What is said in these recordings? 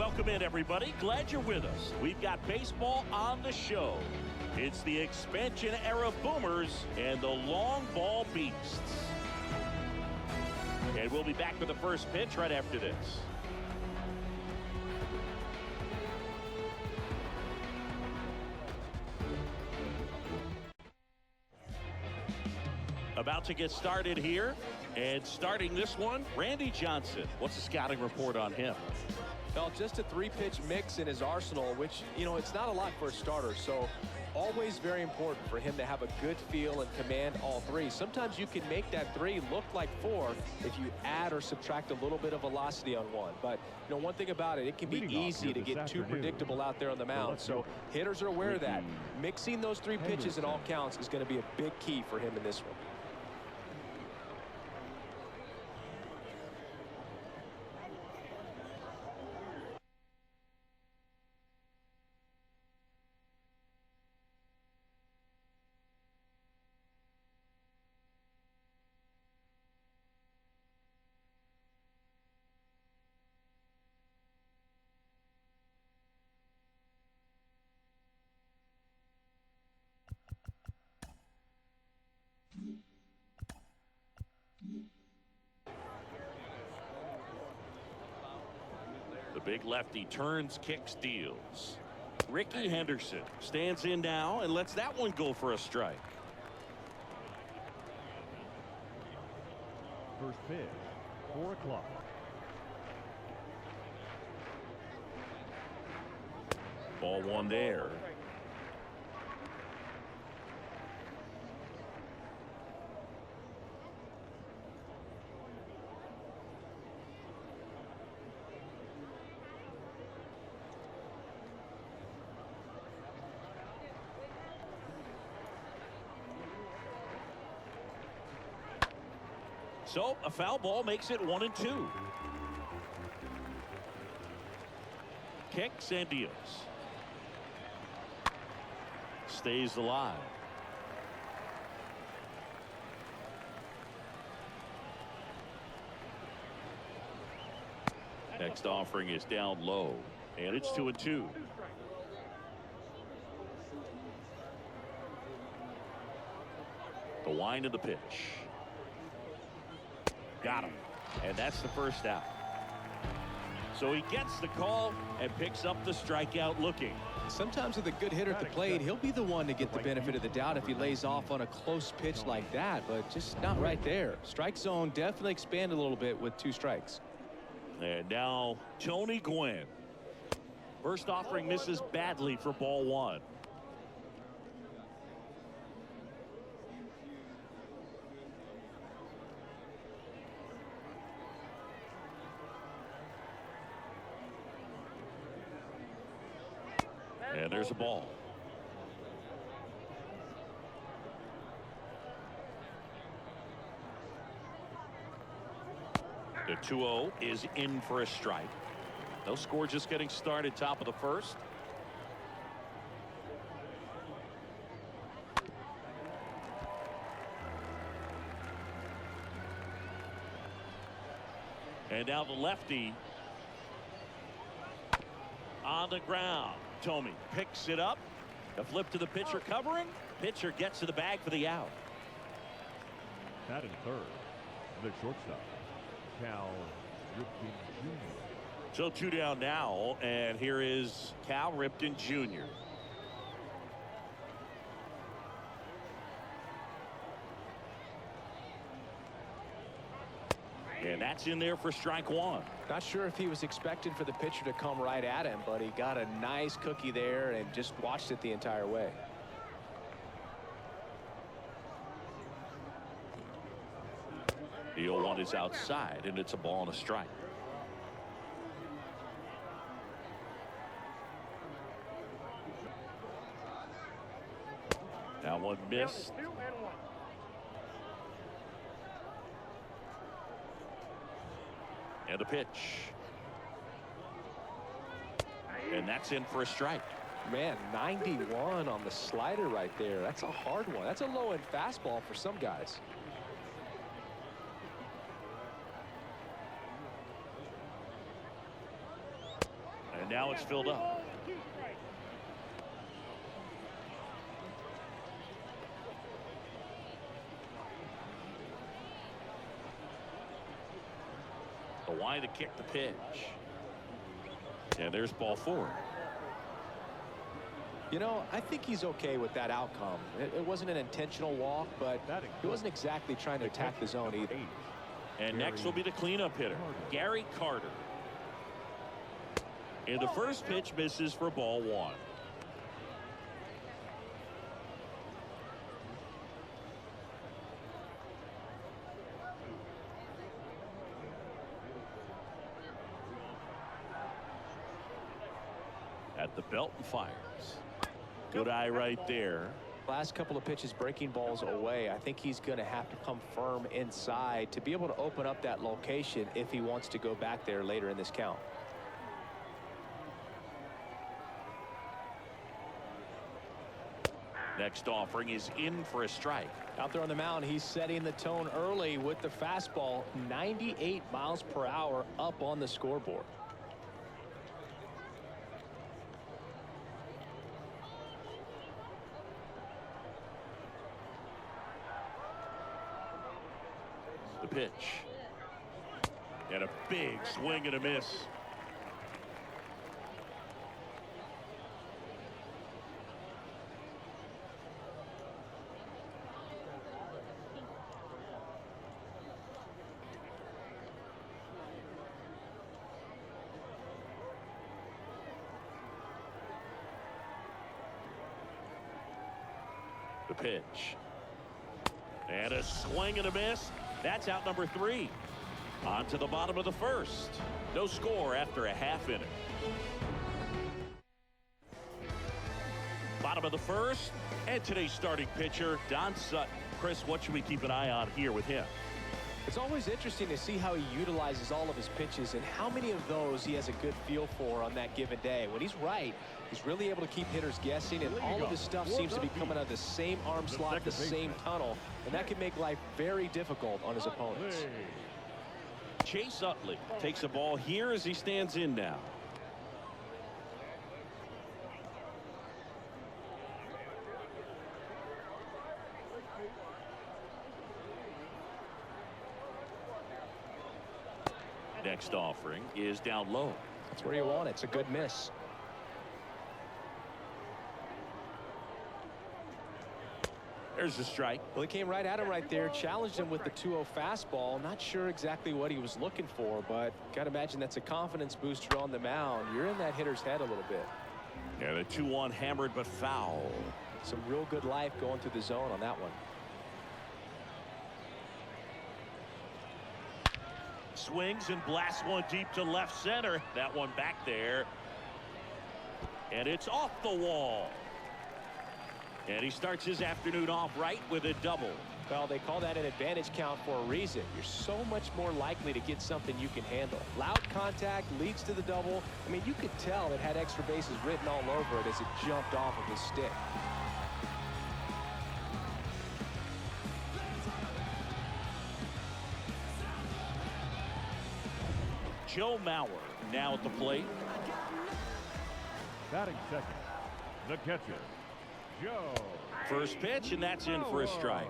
Welcome in, everybody. Glad you're with us. We've got baseball on the show. It's the expansion era Boomers and the long ball Beasts. And we'll be back with the first pitch right after this. About to get started here, and starting this one, Randy Johnson. What's the scouting report on him? Well, just a three-pitch mix in his arsenal, which, it's not a lot for a starter. So always very important for him to have a good feel and command all three. Sometimes you can make that three look like four if you add or subtract a little bit of velocity on one. But, one thing about it can be easy to get too predictable out there on the mound. So hitters are aware of that. Mixing those three pitches in all counts is going to be a big key for him in this one. The big lefty turns, kicks, deals. Ricky Henderson stands in now and lets that one go for a strike. First pitch, 4 o'clock. Ball one there. So a foul ball makes it 1-2. Kicks and deals. Stays alive. Next offering is down low, and it's 2-2. The wind of the pitch. Got him. And that's the first out. So he gets the call and picks up the strikeout looking. Sometimes with a good hitter at the plate, he'll be the one to get the benefit of the doubt if he lays off on a close pitch like that, but just not right there. Strike zone definitely expanded a little bit with 2 strikes. And now Tony Gwynn. First offering misses badly for ball 1. And there's a ball. The 2-0 is in for a strike. No score, just getting started, top of the first. And now the lefty on the ground. Tomey picks it up. A flip to the pitcher covering. Pitcher gets to the bag for the out. Batting third, the shortstop, Cal Ripken Jr. So 2 down now, and here is Cal Ripken Jr. And that's in there for strike 1. Not sure if he was expecting for the pitcher to come right at him, but he got a nice cookie there and just watched it the entire way. The 0-1 is outside, and it's a ball and a strike. That one missed. And a pitch. And that's in for a strike. Man, 91 on the slider right there. That's a hard one. That's a low-end fastball for some guys. Now it's filled up. The wide to kick the pitch. And there's ball 4. You know, I think he's okay with that outcome. It wasn't an intentional walk, but he wasn't exactly trying to attack the zone either. And next will be the cleanup hitter, Gary Carter. And the first pitch misses for ball 1. At the belt and fires. Good eye right there. Last couple of pitches breaking balls away. I think he's going to have to come firm inside to be able to open up that location if he wants to go back there later in this count. Next offering is in for a strike. Out there on the mound, he's setting the tone early with the fastball. 98 miles per hour up on the scoreboard. The pitch. And a big swing and a miss. The pitch. And a swing and a miss. That's out number 3. On to the bottom of the first. No score after a half inning. Bottom of the first. And today's starting pitcher, Don Sutton. Chris, what should we keep an eye on here with him? It's always interesting to see how he utilizes all of his pitches and how many of those he has a good feel for on that given day. When he's right, he's really able to keep hitters guessing, and all of his stuff seems to be coming out of the same arm slot, the same tunnel, and that can make life very difficult on his opponents. Chase Utley takes the ball here as he stands in now. Next offering is down low. That's where you want it. It's a good miss. There's the strike. Well, he came right at him right there, challenged him with the 2-0 fastball. Not sure exactly what he was looking for, but got to imagine that's a confidence booster on the mound. You're in that hitter's head a little bit. Yeah, the 2-1 hammered but foul. Some real good life going through the zone on that one. Swings and blasts one deep to left center. That one back there. And it's off the wall. And he starts his afternoon off right with a double. Well, they call that an advantage count for a reason. You're so much more likely to get something you can handle. Loud contact leads to the double. I mean, you could tell it had extra bases written all over it as it jumped off of his stick. Joe Mauer now at the plate. Batting second, the catcher, Joe. First pitch, and that's in for a strike.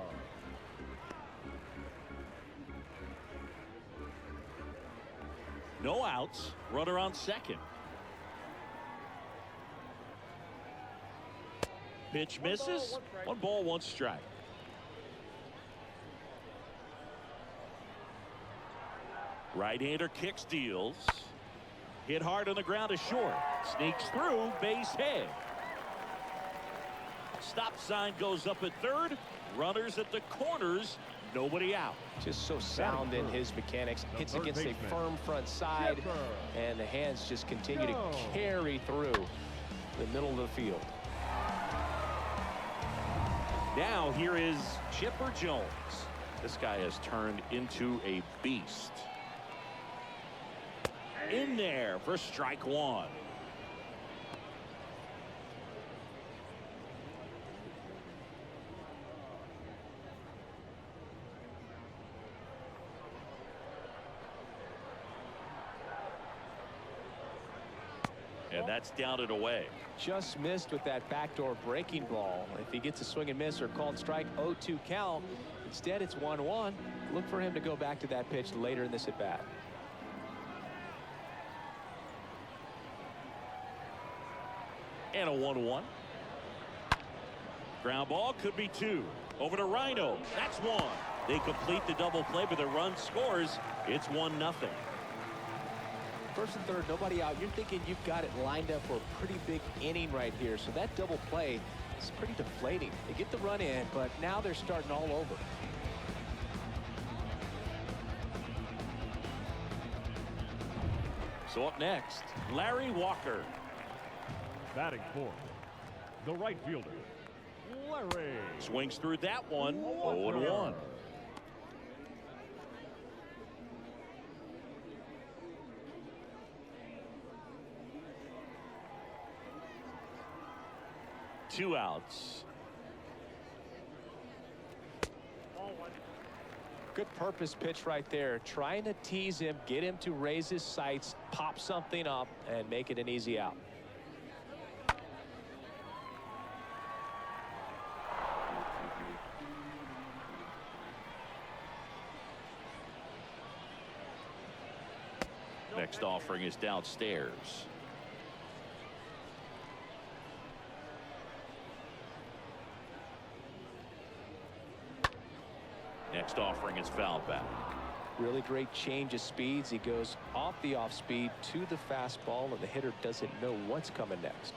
No outs. Runner on second. Pitch misses. 1 ball, 1 strike. Right-hander kicks, deals. Hit hard on the ground is short. Sneaks through, base hit. Stop sign goes up at third. Runners at the corners. Nobody out. Just so sound in his mechanics. Hits against a firm front side, and the hands just continue to carry through the middle of the field. Now here is Chipper Jones. This guy has turned into a beast. In there for strike 1. And that's down and away. Just missed with that backdoor breaking ball. If he gets a swing and miss or called strike, 0-2 count. Instead, it's 1-1. Look for him to go back to that pitch later in this at bat. And a 1-1. Ground ball, could be 2. Over to Rhino. That's 1. They complete the double play, but the run scores. It's 1-0. First and third, nobody out. You're thinking you've got it lined up for a pretty big inning right here. So that double play is pretty deflating. They get the run in, but now they're starting all over. So up next, Larry Walker. Batting fourth, the right fielder, Larry. Swings through that one. 0-1. Two outs. Good purpose pitch right there. Trying to tease him, get him to raise his sights, pop something up, and make it an easy out. Next offering is downstairs. Next offering is fouled back. Really great change of speeds. He goes off the off speed to the fastball, and the hitter doesn't know what's coming next.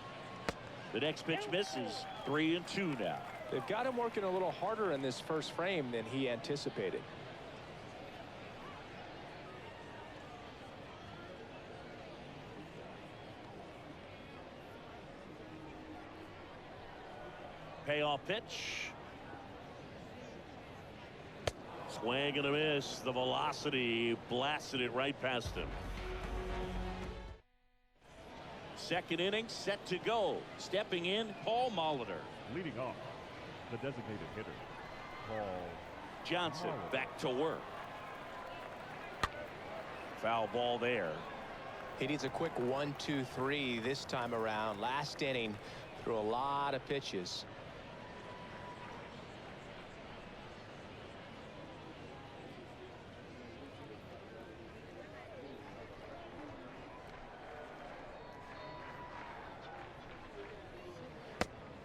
The next pitch misses. 3-2 now. They've got him working a little harder in this first frame than he anticipated. Payoff pitch. Swing and a miss. The velocity blasted it right past him. Second inning set to go. Stepping in, Paul Molitor. Leading off, the designated hitter, Paul Johnson Molitor. back to work. Foul ball there. He needs a quick 1-2-3 this time around. Last inning, threw a lot of pitches.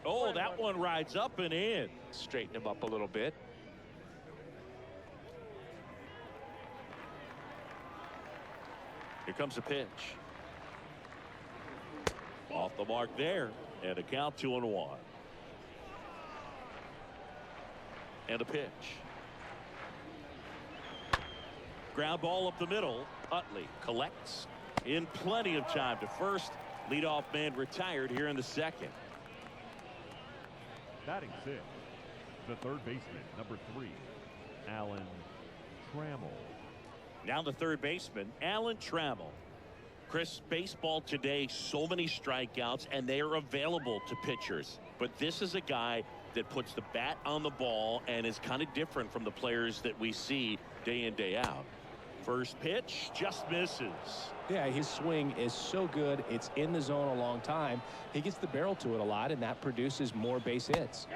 Oh, that one rides up and in. Straighten him up a little bit. Here comes a pitch. Off the mark there. And a count 2-1. And a pitch. Ground ball up the middle. Utley collects in plenty of time to first. Leadoff man retired here in the second. Batting sixth, the third baseman, number 3, Alan Trammell. Now the third baseman, Alan Trammell. Chris, baseball today, so many strikeouts, and they are available to pitchers. But this is a guy that puts the bat on the ball and is kind of different from the players that we see day in, day out. First pitch just misses. Yeah, his swing is so good. It's in the zone a long time. He gets the barrel to it a lot, and that produces more base hits.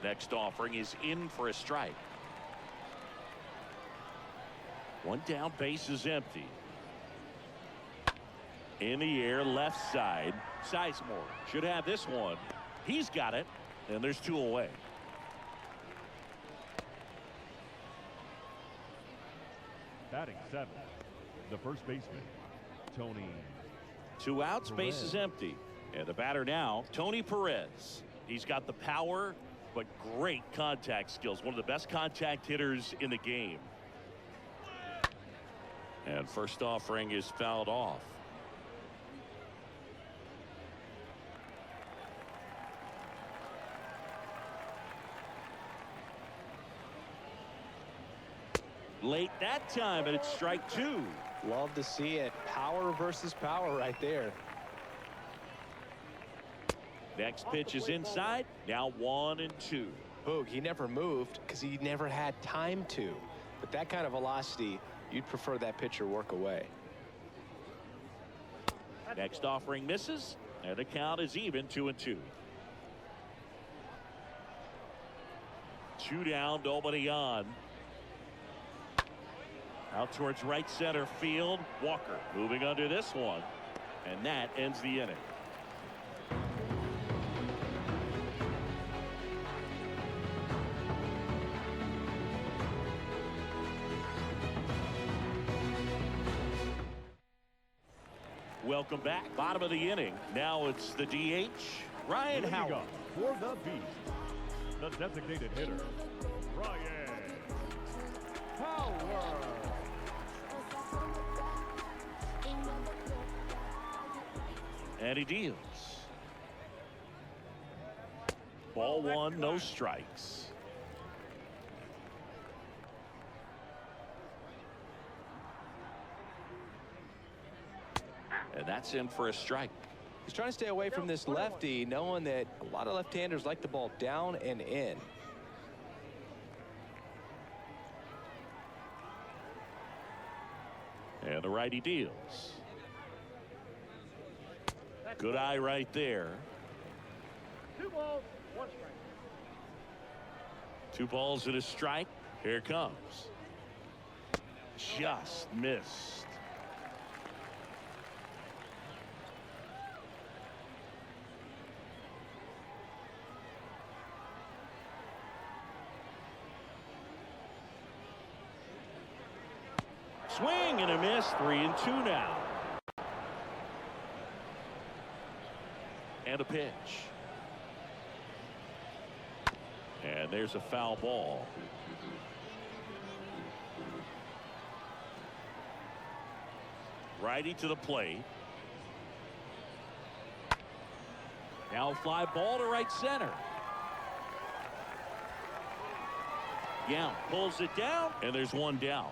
Next offering is in for a strike. One down, base is empty. In the air, left side. Sizemore should have this one. He's got it, and there's 2 away. Batting seventh, the first baseman, Tony. 2 outs, base Perez. is empty. And the batter now, Tony Perez. He's got the power, but great contact skills. One of the best contact hitters in the game. And first offering is fouled off. Late that time, and it's strike 2. Love to see it. Power versus power right there. Next pitch is inside. Now 1-2. Boog, he never moved because he never had time to. But that kind of velocity, you'd prefer that pitcher work away. Next offering misses. And the count is even, 2-2. 2 down, nobody on. Out towards right center field. Walker moving under this one. And that ends the inning. Welcome back. Bottom of the inning. Now it's the DH, Ryan Howard. For the Beast, the designated hitter, Ryan Howard. And he deals. Ball one, no strikes. And that's in for a strike. He's trying to stay away from this lefty, knowing that a lot of left-handers like the ball down and in. And the righty deals. Good eye right there. 2 balls, 1 strike. 2 balls and a strike. Here it comes. Just missed. Swing and a miss. 3-2 now. And a pitch. And there's a foul ball. Righty to the plate. Now fly ball to right center. Yeah, pulls it down, and there's 1 down.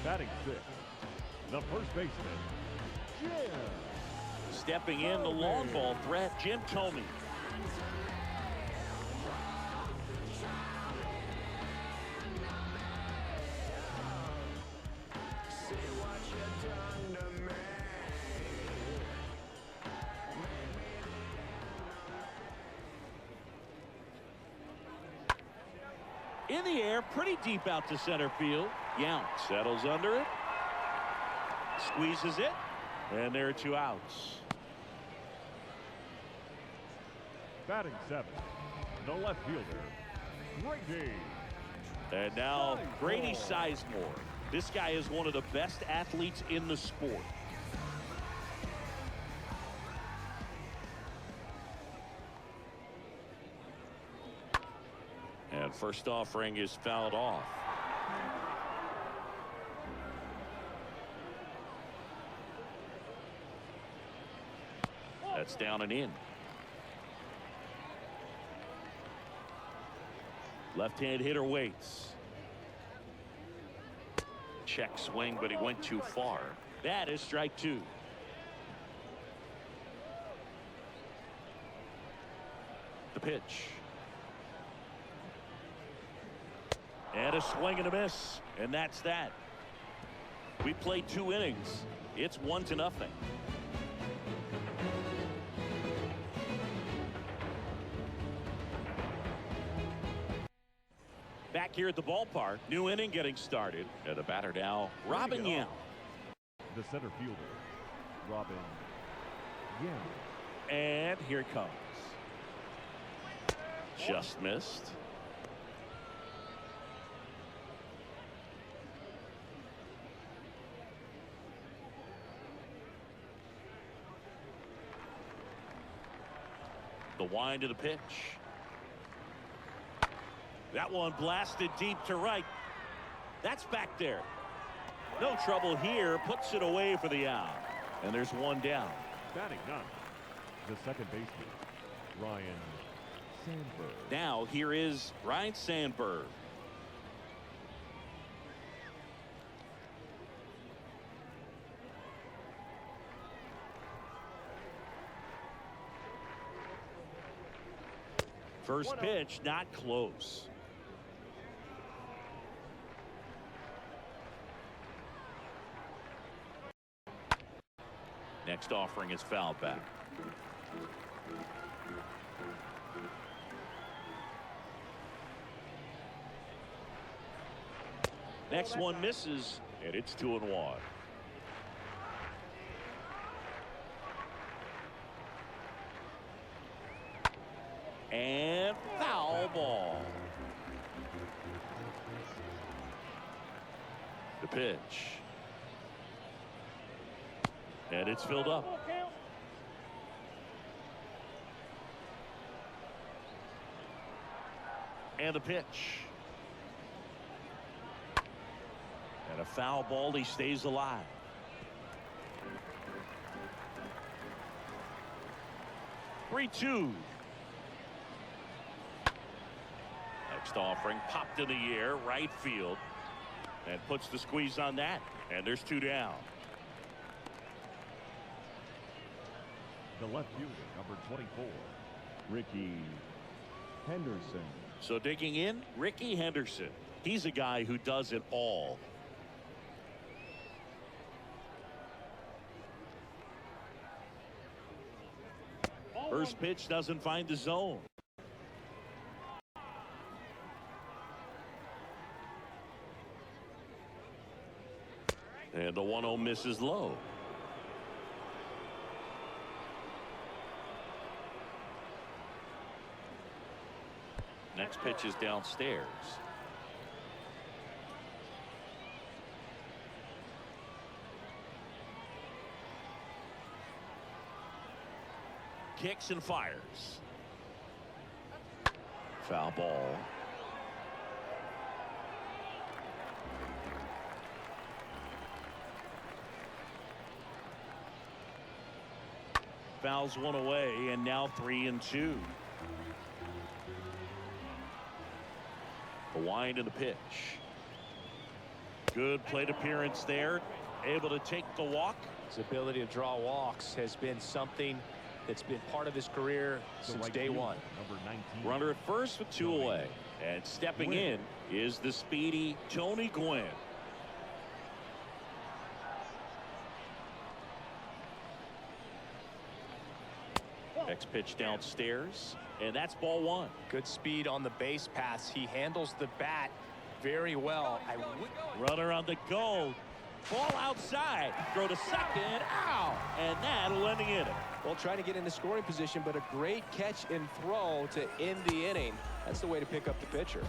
Batting 6, the first baseman, Jim. Stepping in, the long ball threat, Jim Thome. In the air, pretty deep out to center field. Yount settles under it. Squeezes it. And there are 2 outs. Batting 7, the left fielder, Grady. And now Grady Sizemore. This guy is one of the best athletes in the sport. And first offering is fouled off. That's down and in. Left-hand hitter waits. Check swing, but he went too far. That is strike 2. The pitch. And a swing and a miss. And that's that. We played 2 innings. It's 1-0. Back here at the ballpark, new inning getting started. And the batter now, Robin Yount. The center fielder, Robin Yount. And here it comes. Just missed. The wind of the pitch. That one blasted deep to right. That's back there. No trouble here. Puts it away for the out. And there's 1 down. Batting 9, the second baseman, Ryan Sandberg. Now here is Ryan Sandberg. First pitch, not close. Next offering is fouled back. Next one misses, and it's 2-1. And foul ball. The pitch. And it's filled up. And the pitch. And a foul ball. He stays alive. Three-two. Next offering popped in the air, right field, and puts the squeeze on that. And there's two down. The left fielder, number 24, Ricky Henderson. So digging in, Ricky Henderson. He's a guy who does it all. First pitch doesn't find the zone. And the 1-0 misses low. Next pitch is downstairs. Kicks and fires. Foul ball. Fouls one away, and now 3-2. The wind and the pitch. Good plate appearance there. Able to take the walk. His ability to draw walks has been something that's been part of his career since day one. Number 19. Runner at first with two away. And stepping in is the speedy Tony Gwynn. Next pitch downstairs, and that's ball one. Good speed on the base pass. He handles the bat very well. Runner on the go. Ball outside. Throw to second. Ow! And that'll end the inning. Well, trying to get into scoring position, but a great catch and throw to end the inning. That's the way to pick up the pitcher.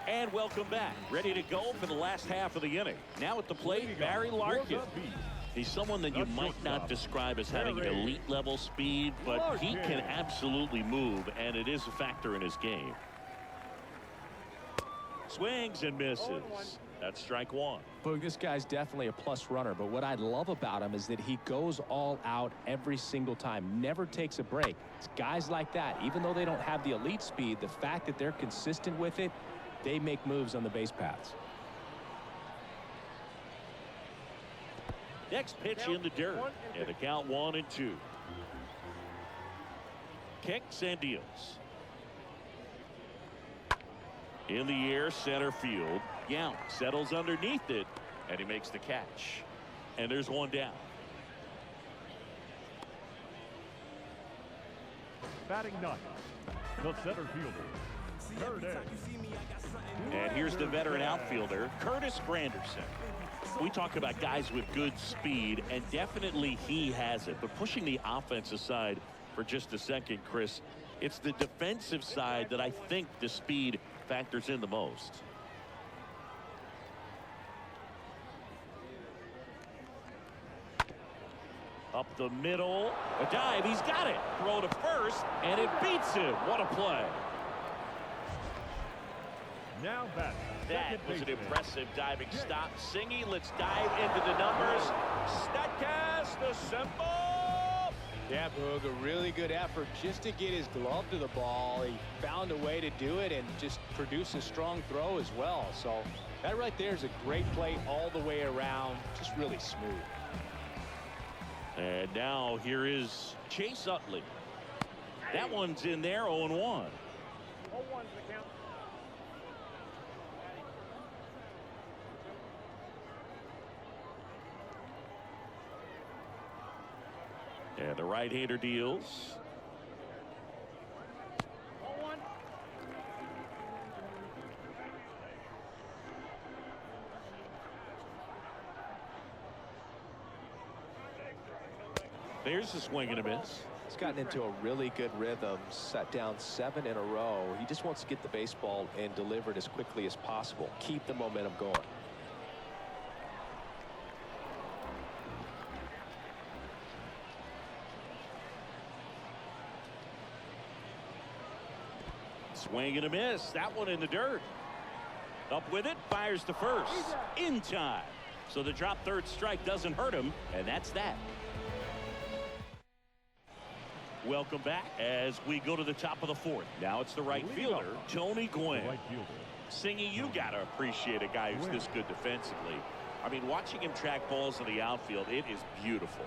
And welcome back. Ready to go for the last half of the inning. Now at the plate, Barry Larkin. He's someone that you might not describe as having elite level speed, but he can absolutely move, and it is a factor in his game. Swings and misses. That's strike one. Boog, this guy's definitely a plus runner, but what I love about him is that he goes all out every single time, never takes a break. It's guys like that, even though they don't have the elite speed, the fact that they're consistent with it, they make moves on the base paths. Next pitch in the dirt, and the count 1-2. Kicks and deals. In the air, center field. Yount settles underneath it, and he makes the catch. And there's one down. Batting ninth, the center fielder, Curtis. And here's the veteran outfielder, Curtis Granderson. We talk about guys with good speed, and definitely he has it. But pushing the offense aside for just a second, Chris, it's the defensive side that I think the speed factors in the most. Up the middle, a dive, he's got it. Throw to first, and it beats him. What a play. Now back. That was an impressive diving stop. Singy, let's dive into the numbers. Statcast, the symbol. Yeah, Boog, a really good effort just to get his glove to the ball. He found a way to do it and just produce a strong throw as well. So that right there is a great play all the way around. Just really smooth. And now here is Chase Utley. That one's in there, 0-1. 0-1's the count. And the right-hander deals. There's a swing and a miss. He's gotten into a really good rhythm, set down 7 in a row. He just wants to get the baseball and deliver it as quickly as possible. Keep the momentum going. Swing and a miss. That one in the dirt. Up with it, fires to first. In time. So the drop third strike doesn't hurt him, and that's that. Welcome back as we go to the top of the fourth. Now it's the right fielder, Tony Gwynn. Right fielder. Singy, you got to appreciate a guy who's this good defensively. I mean, watching him track balls in the outfield, it is beautiful.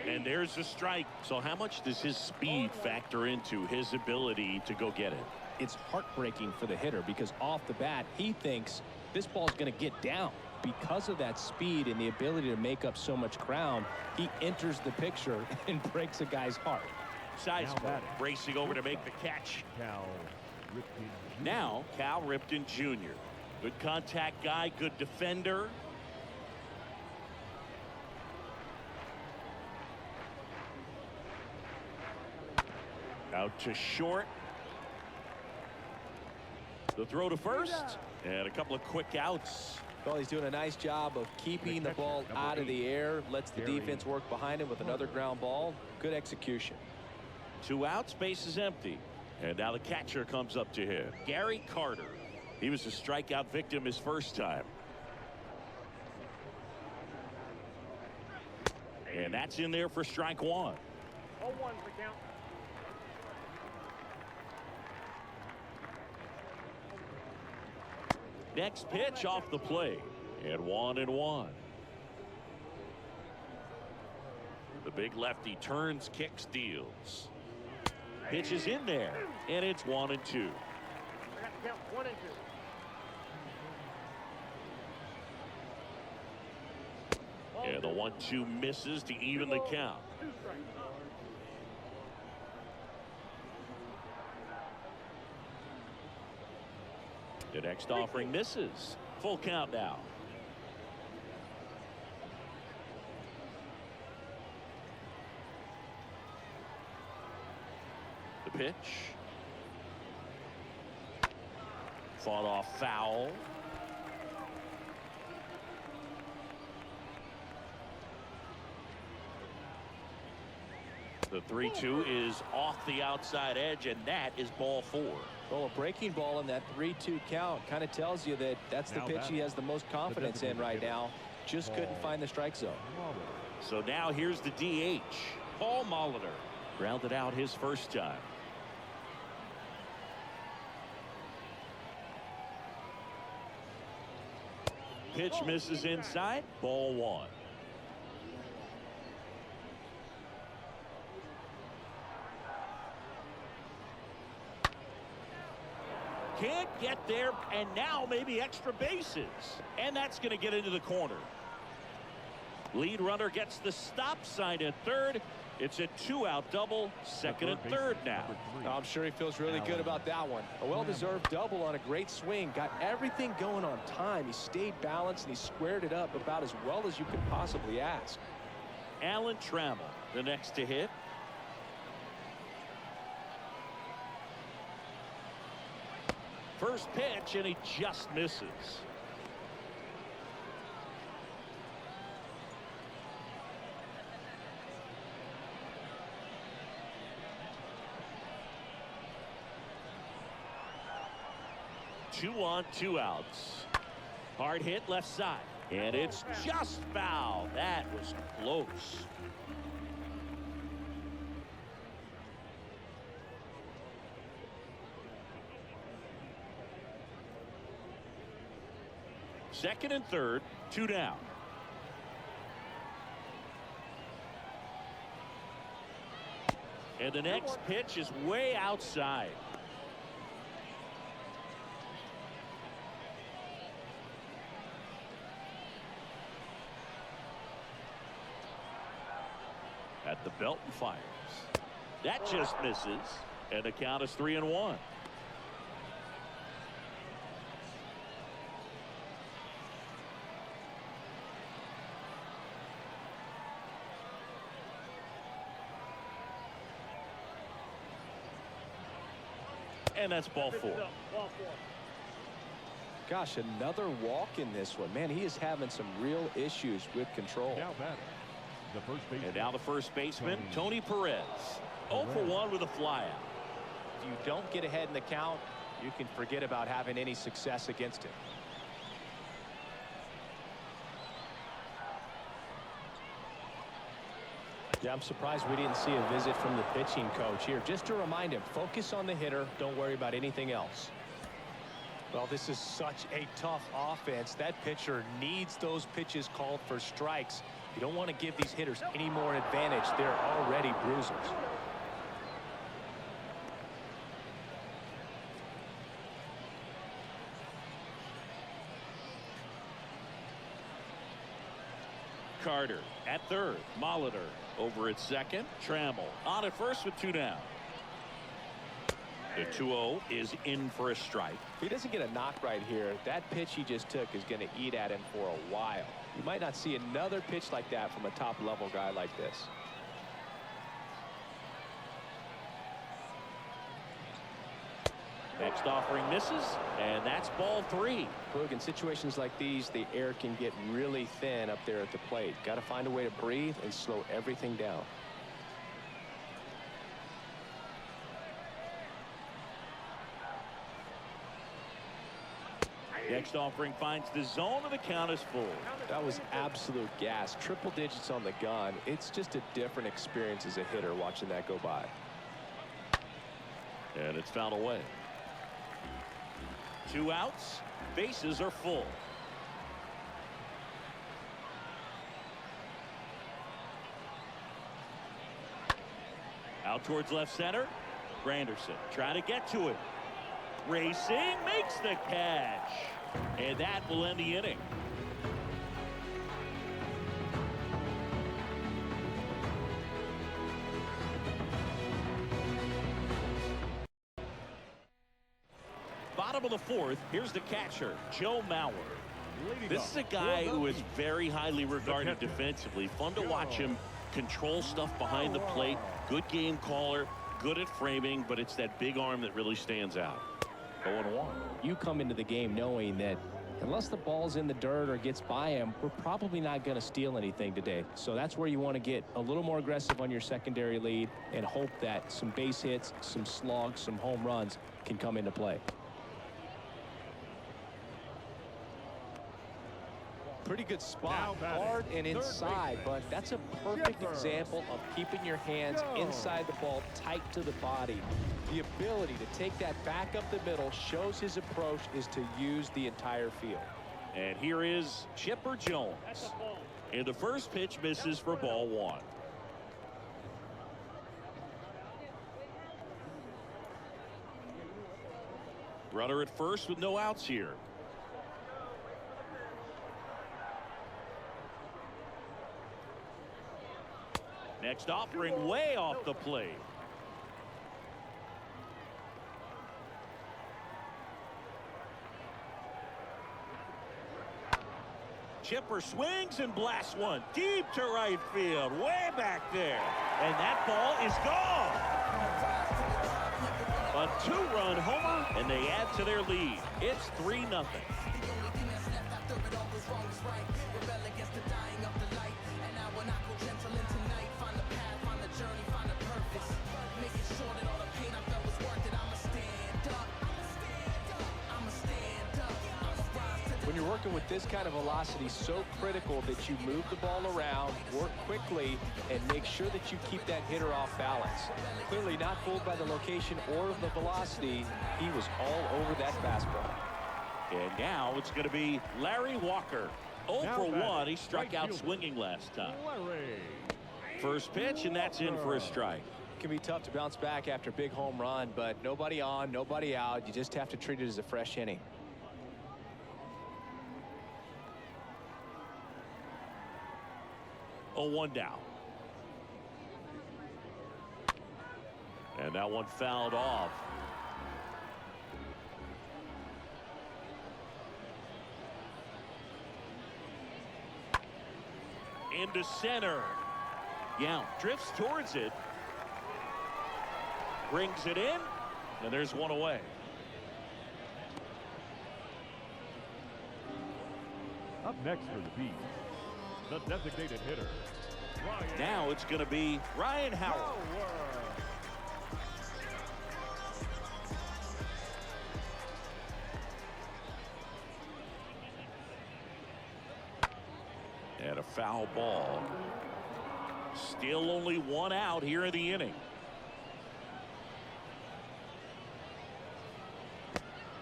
And there's a strike. So how much does his speed factor into his ability to go get it? It's heartbreaking for the hitter because off the bat, he thinks this ball is going to get down. Because of that speed and the ability to make up so much ground, he enters the picture and breaks a guy's heart. Sizemore racing over to make the catch. Cal Ripken Jr. Now, Cal Ripken Jr. Good contact guy, good defender. Out to short. The throw to first. And a couple of quick outs. Well, he's doing a nice job of keeping the ball out of the air. Lets the defense work behind him with another ground ball. Good execution. 2 outs, base is empty. And now the catcher comes up to him. Gary Carter. He was a strikeout victim his first time. And that's in there for strike 1. 0-1 for count. Next pitch off the plate. And 1-1. The big lefty turns, kicks, deals. Pitch is in there. And it's 1-2. I got to count 1 and 2. And the 1-2 misses to even the count. 2 strikes. The next offering misses. Full count now. The pitch. Fought off foul. The 3-2 is off the outside edge, and that is ball 4. Well, a breaking ball in that 3-2 count kind of tells you that that's the pitch he has the most confidence in right now. Just couldn't find the strike zone. So now here's the DH, Paul Molitor. Grounded out his first time. Pitch misses inside, ball 1. Can't get there, and now maybe extra bases. And that's going to get into the corner. Lead runner gets the stop sign at third. It's a 2-out double, second and third now. I'm sure he feels really good about that one. A well-deserved double on a great swing. Got everything going on time. He stayed balanced, and he squared it up about as well as you could possibly ask. Alan Trammell, the next to hit. First pitch, and he just misses. Two on, 2 outs. Hard hit left side. And it's just foul. That was close. Second and third, 2 down. And the next pitch is way outside. The belt and fires. That just misses. And the count is 3-1. And that's ball 4. Ball 4. Gosh, another walk in this one. Man, he is having some real issues with control. Now batting, the first baseman. And now the first baseman, Tony Perez. 0 for 1 with a flyout. If you don't get ahead in the count, you can forget about having any success against him. Yeah, I'm surprised we didn't see a visit from the pitching coach here. Just to remind him, focus on the hitter. Don't worry about anything else. Well, this is such a tough offense. That pitcher needs those pitches called for strikes. You don't want to give these hitters any more advantage. They're already bruisers. Carter at third. Molitor over at second. Trammell on at first with 2 down. The 2-0 is in for a strike. If he doesn't get a knock right here, that pitch he just took is going to eat at him for a while. You might not see another pitch like that from a top-level guy like this. Next offering misses, and that's ball 3. Look, in situations like these, the air can get really thin up there at the plate. Got to find a way to breathe and slow everything down. Next offering finds the zone, and the count is full. That was absolute gas. Triple digits on the gun. It's just a different experience as a hitter watching that go by. And it's fouled away. 2 outs. Bases are full. Out towards left center. Granderson trying to get to it. Racing, makes the catch. And that will end the inning. Bottom of the 4th, here's the catcher, Joe Mauer. This is a guy who is very highly regarded defensively. Fun to watch him control stuff behind the plate. Good game caller, good at framing, but it's that big arm that really stands out. 0-1. You come into the game knowing that unless the ball's in the dirt or gets by him, we're probably not going to steal anything today. So that's where you want to get a little more aggressive on your secondary lead and hope that some base hits, some slugs, some home runs can come into play. Pretty good spot, hard and inside, but that's a perfect example of keeping your hands inside the ball, tight to the body. The ability to take that back up the middle shows his approach is to use the entire field. And here is Chipper Jones. And the first pitch misses for ball 1. Runner at first with no outs here. Next offering way off the plate. Chipper swings and blasts one deep to right field, way back there. And that ball is gone. A 2-run homer, and they add to their lead. It's 3-0. When you're working with this kind of velocity, so critical that you move the ball around, work quickly, and make sure that you keep that hitter off balance. Clearly not fooled by the location or the velocity. He was all over that fastball. And now it's going to be Larry Walker. 0 for 1. He struck out swinging last time. First pitch, and that's in for a strike. It can be tough to bounce back after a big home run, but nobody on, nobody out. You just have to treat it as a fresh inning. Oh, 1 down. And that one fouled off. Into center. Yount drifts towards it. Brings it in. And there's one away. Up next for the Bees, the designated hitter. Now it's going to be Ryan Howard. And a foul ball. Still only one out here in the inning.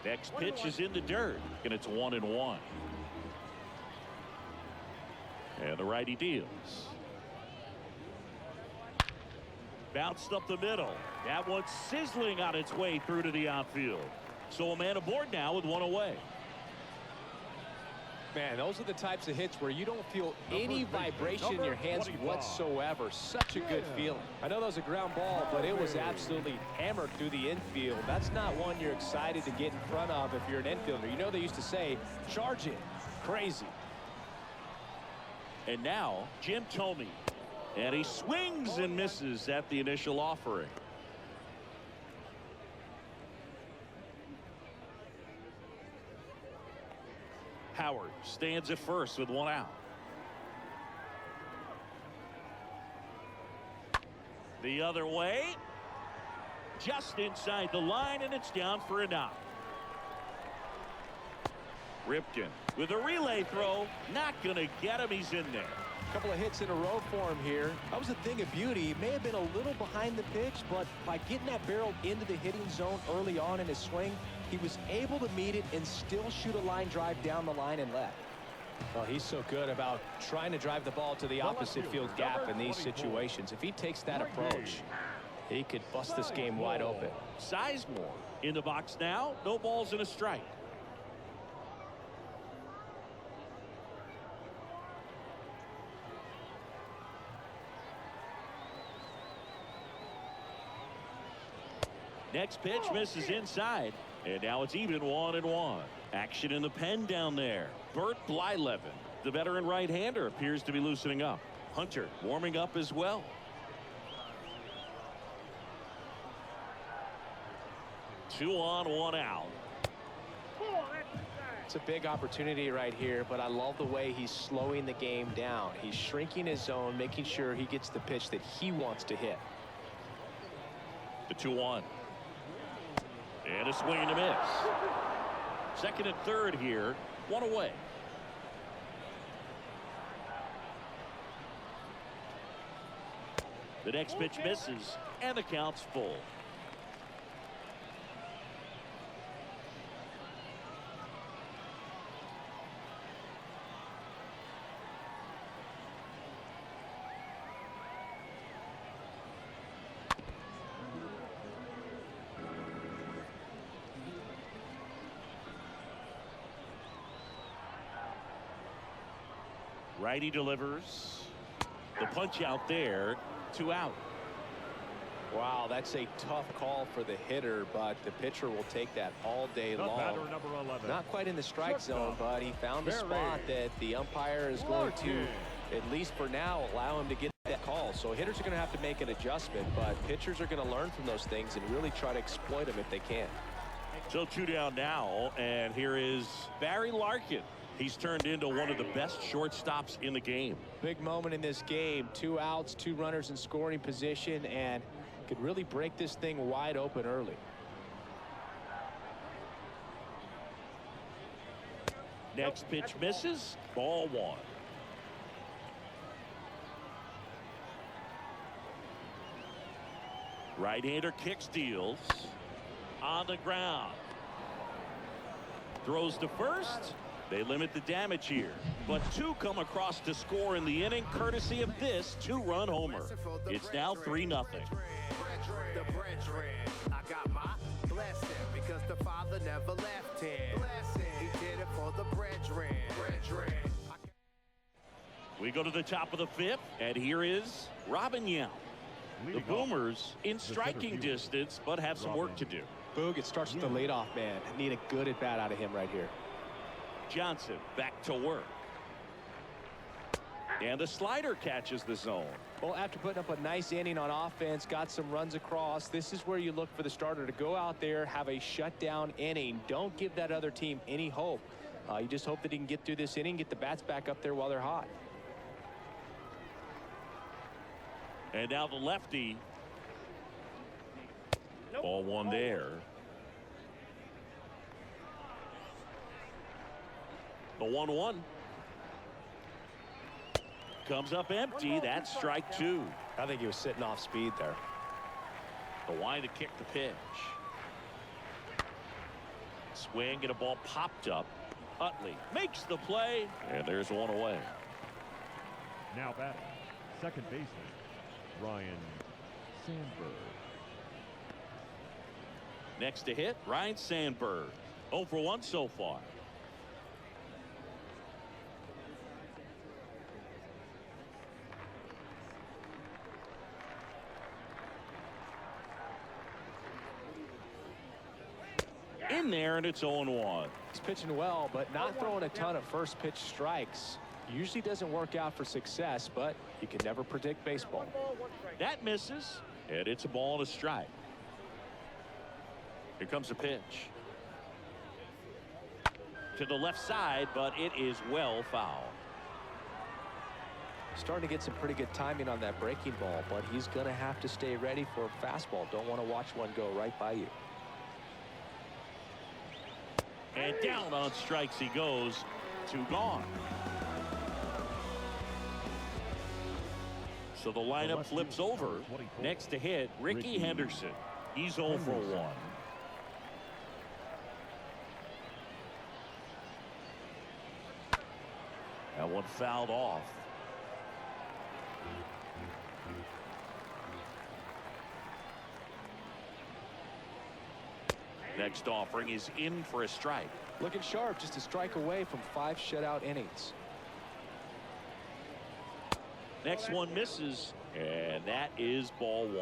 Next pitch is in the dirt, and it's 1-1. And the righty deals. Bounced up the middle. That one's sizzling on its way through to the outfield. So a man aboard now with one away. Man, those are the types of hits where you don't feel any vibration in your hands whatsoever. Such a good feeling. I know that was a ground ball, but it was absolutely hammered through the infield. That's not one you're excited to get in front of if you're an infielder. You know they used to say, charge it. Crazy. And now, Jim Thome. And he swings and misses at the initial offering. Howard stands at first with one out. The other way. Just inside the line, and it's down for a knock. Ripken with a relay throw. Not going to get him. He's in there. Couple of hits in a row for him here. That was a thing of beauty. He may have been a little behind the pitch, but by getting that barrel into the hitting zone early on in his swing, he was able to meet it and still shoot a line drive down the line and left. Well, he's so good about trying to drive the ball to the opposite field gap in these situations. If he takes that approach, he could bust this game wide open. Sizemore in the box now. No balls and a strike. Next pitch misses inside, and now it's even 1-1. Action in the pen down there. Bert Blyleven, the veteran right-hander, appears to be loosening up. Hunter warming up as well. Two on, one out. It's a big opportunity right here, but I love the way he's slowing the game down. He's shrinking his zone, making sure he gets the pitch that he wants to hit. The 2-1. And a swing and a miss. Second and third here. One away. The next pitch misses, and the count's full. Righty delivers. The punch out there. 2 out. Wow, that's a tough call for the hitter, but the pitcher will take that all day long. Number 11. Not quite in the strike zone, but he found a spot that the umpire is going to, at least for now, allow him to get that call. So hitters are going to have to make an adjustment, but pitchers are going to learn from those things and really try to exploit them if they can. So 2 down now, and here is Barry Larkin. He's turned into one of the best shortstops in the game. Big moment in this game. 2 outs, 2 runners in scoring position, and could really break this thing wide open early. Next pitch misses. Ball 1. Right-hander kick steals. On the ground. Throws to first. They limit the damage here, but 2 come across to score in the inning, courtesy of this 2-run homer. It's now 3-0. I got my blessing because the Father never left him. He did it for the brethren. We go to the top of the 5th, and here is Robin Yount. The Leading off, Boomers in center striking fielder, distance, but have some work to do. Boog, it starts with the leadoff man. Need a good at bat out of him right here. Johnson back to work. And the slider catches the zone. Well, after putting up a nice inning on offense, got some runs across, this is where you look for the starter to go out there, have a shutdown inning. Don't give that other team any hope. You just hope that he can get through this inning, get the bats back up there while they're hot. And now the lefty. Ball one there. The 1-1. Comes up empty. That's strike two. I think he was sitting off speed there. The line to kick the pitch. Swing and a ball popped up. Utley makes the play, and there's one away. Now batting, second baseman, Ryan Sandberg. Next to hit, Ryan Sandberg. 0 for 1 so far. In there, and it's 0-1. He's pitching well, but not throwing a ton of first pitch strikes. Usually doesn't work out for success, but you can never predict baseball. 1 ball, 1 strike. That misses, and it's a ball and a strike. Here comes a pitch. To the left side, but it is well foul. Starting to get some pretty good timing on that breaking ball, but he's going to have to stay ready for a fastball. Don't want to watch one go right by you. And down on strikes he goes. 2 gone. So the lineup flips over. Next to hit, Ricky Henderson. He's 0 for 1. That one fouled off. Next offering is in for a strike. Looking sharp, just a strike away from 5 shutout innings. Next one misses, and that is ball 1.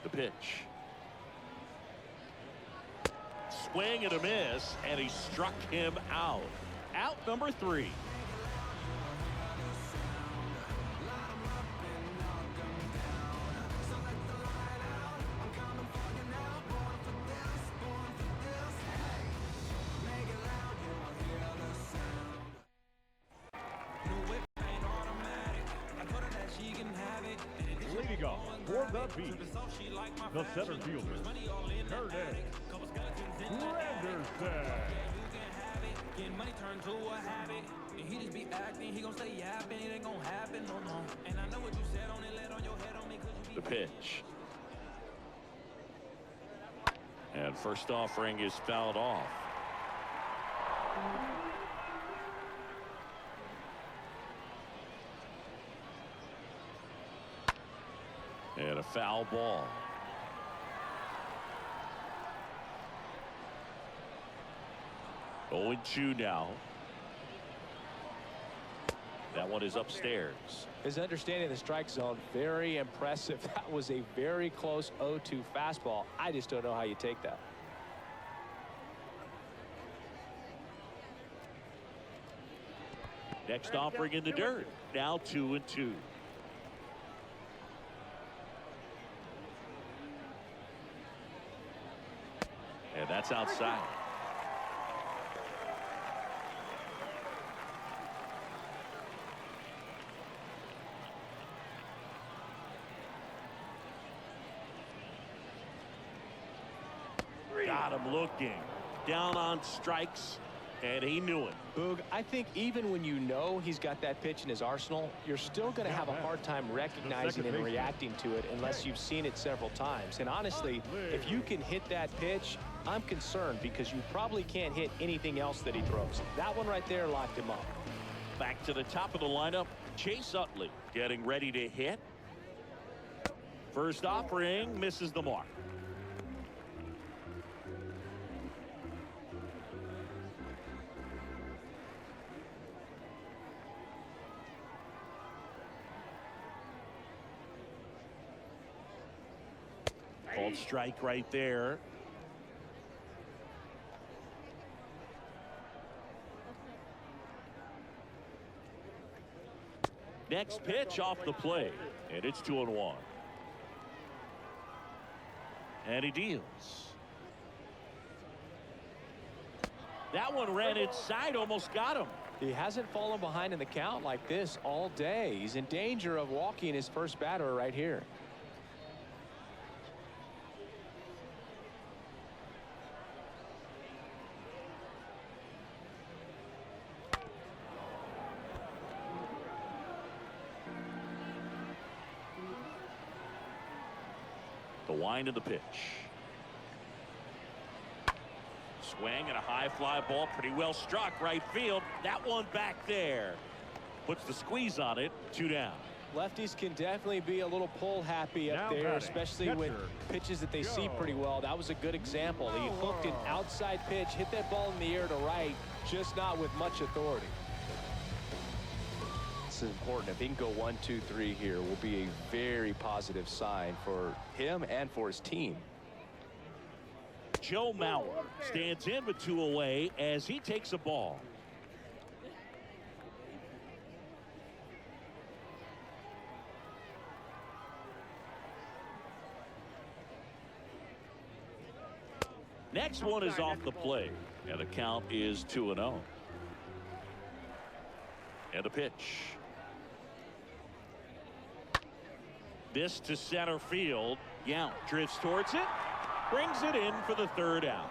The pitch. Swing and a miss, and he struck him out. Out number 3. Leading off for the Beast, the center fielder, Curtis Granderson. Money turned to a habit, and he just be acting. He gon' stay yapping. It ain't gon' happen, no, no. And I know what you said on it, let on your head on me. The pitch. And first offering is fouled off. And a foul ball. Oh, 0-2 now. That one is upstairs. His understanding of the strike zone, very impressive. That was a very close 0-2 fastball. I just don't know how you take that. Next offering in the dirt. Now 2-2. And that's outside. Got him looking. Down on strikes, and he knew it. Boog, I think even when you know he's got that pitch in his arsenal, you're still going to have a hard time recognizing and reacting to it unless you've seen it several times. And honestly, if you can hit that pitch, I'm concerned because you probably can't hit anything else that he throws. That one right there locked him up. Back to the top of the lineup, Chase Utley getting ready to hit. First offering misses the mark. Called strike right there. Next pitch off the plate, and it's 2-1. And he deals. That one ran inside, almost got him. He hasn't fallen behind in the count like this all day. He's in danger of walking his first batter right here. The wind of the pitch. Swing and a high fly ball, pretty well struck right field. That one back there puts the squeeze on it. 2 down. Lefties can definitely be a little pull happy up Now there, batting, especially with catcher, pitches that they see pretty well. That was a good example. He hooked an outside pitch, hit that ball in the air to right, just not with much authority. This is important. If he can go 1, 2, 3 here, will be a very positive sign for him and for his team. Joe Mauer stands in with 2 away as he takes a ball. Next one is off the plate, and the count is 2-0. And the pitch. This to center field. Yount drifts towards it. Brings it in for the 3rd out.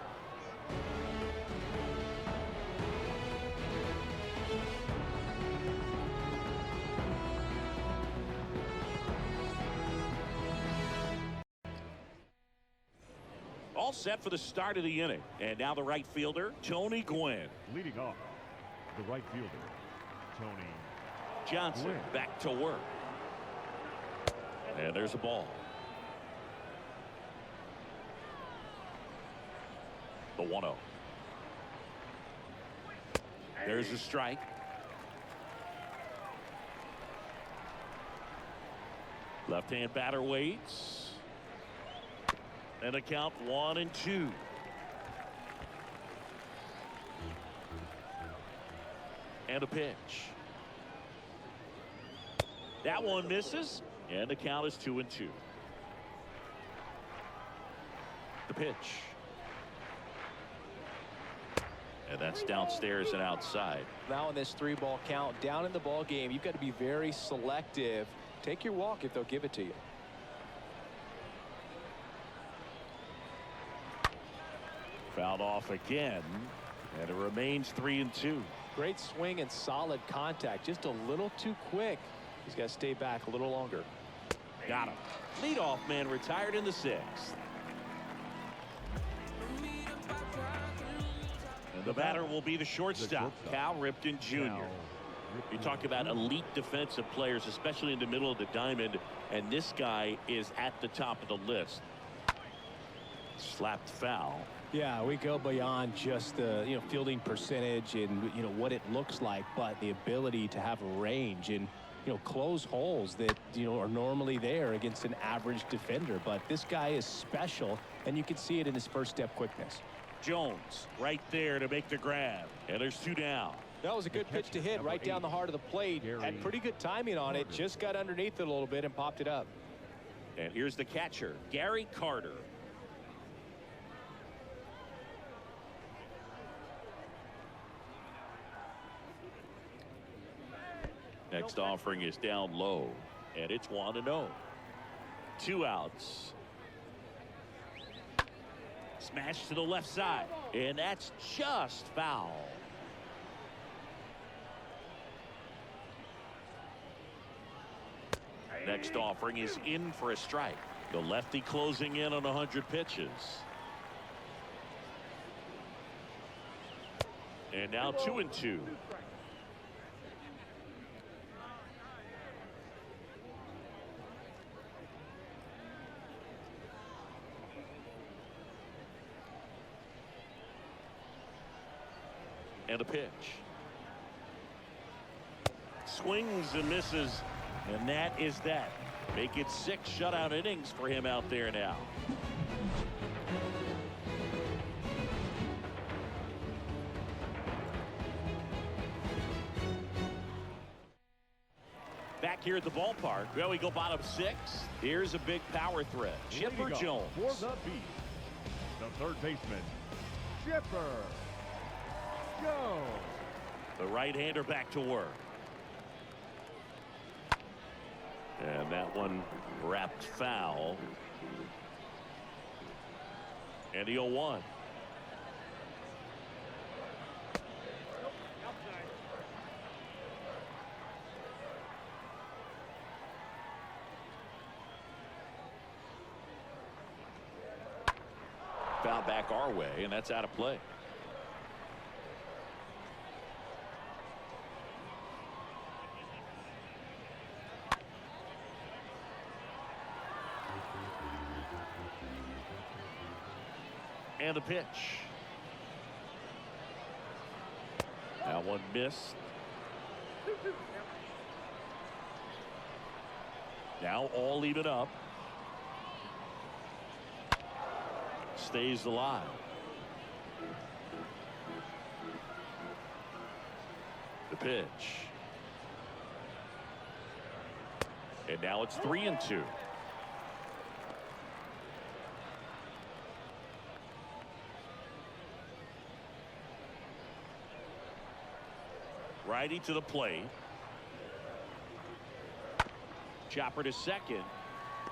All set for the start of the inning. And now the right fielder, Tony Gwynn. Leading off, the right fielder, Tony Johnson Gwynn. back to work. And there's a ball. The 1-0. There's a strike. Left-hand batter waits. And the count 1-2. And a pitch. That one misses. And the count is 2-2. The pitch. And that's downstairs and outside. Now in this 3-ball count, down in the ball game, you've got to be very selective. Take your walk if they'll give it to you. Fouled off again, and it remains 3-2. Great swing and solid contact. Just a little too quick. He's got to stay back a little longer. Got him. Leadoff man retired in the 6th. And the batter will be the shortstop, Cal Ripken Jr. You talk about elite defensive players, especially in the middle of the diamond, and this guy is at the top of the list. Slapped foul. Yeah, we go beyond just the fielding percentage and what it looks like, but the ability to have a range and close holes that are normally there against an average defender. But this guy is special, and you can see it in his first step quickness. Jones right there to make the grab, and there's 2 down. That was a good pitch to hit right down the heart of the plate. Had pretty good timing on it. Just got underneath it a little bit and popped it up. And here's the catcher, Gary Carter. Next offering is down low, and it's 1-0. 2 outs. Smash to the left side, and that's just foul. Next offering is in for a strike. The lefty closing in on 100 pitches. And now 2-2. And a pitch. Swings and misses, and that is that. Make it 6 shutout innings for him out there now. Back here at the ballpark, well, we go bottom 6. Here's a big power threat. Chipper Jones. For the beat, the third baseman, Chipper Jones. The right-hander back to work. And that one wrapped foul. And the 0-1. Foul back our way, and that's out of play. And the pitch. That one missed. Now all even up. Stays alive. The pitch. And now it's 3-2. Righty to the plate. Chopper to second.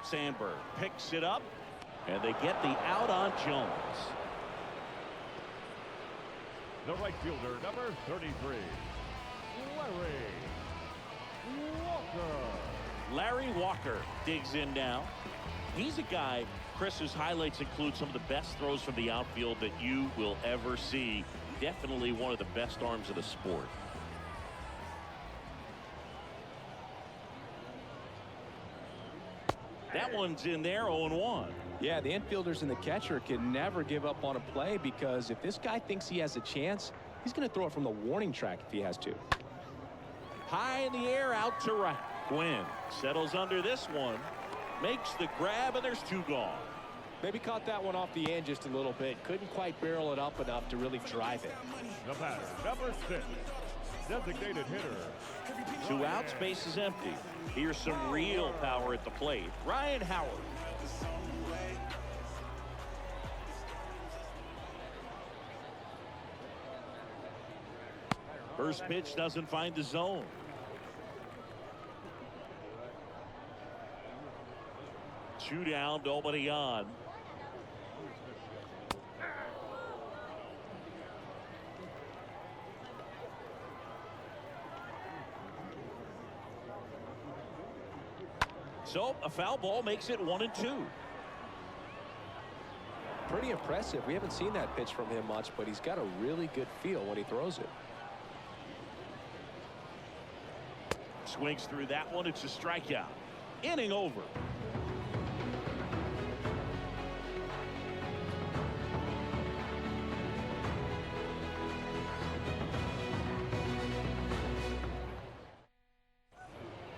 Sandberg picks it up. And they get the out on Jones. The right fielder, number 33, Larry Walker. Larry Walker digs in now. He's a guy, Chris's highlights include some of the best throws from the outfield that you will ever see. Definitely one of the best arms of the sport. That one's in there, 0-1. Yeah, the infielders and the catcher can never give up on a play, because if this guy thinks he has a chance, he's going to throw it from the warning track if he has to. High in the air, out to right. Gwynn settles under this one, makes the grab, and there's 2 gone. Maybe caught that one off the end just a little bit. Couldn't quite barrel it up enough to really drive it. The batter, number 6, designated hitter. 2 outs, base is empty. Here's some real power at the plate. Ryan Howard. First pitch doesn't find the zone. Two down, nobody on. So a foul ball makes it 1-2. Pretty impressive. We haven't seen that pitch from him much, but he's got a really good feel when he throws it. Swings through that one. It's a strikeout. Inning over.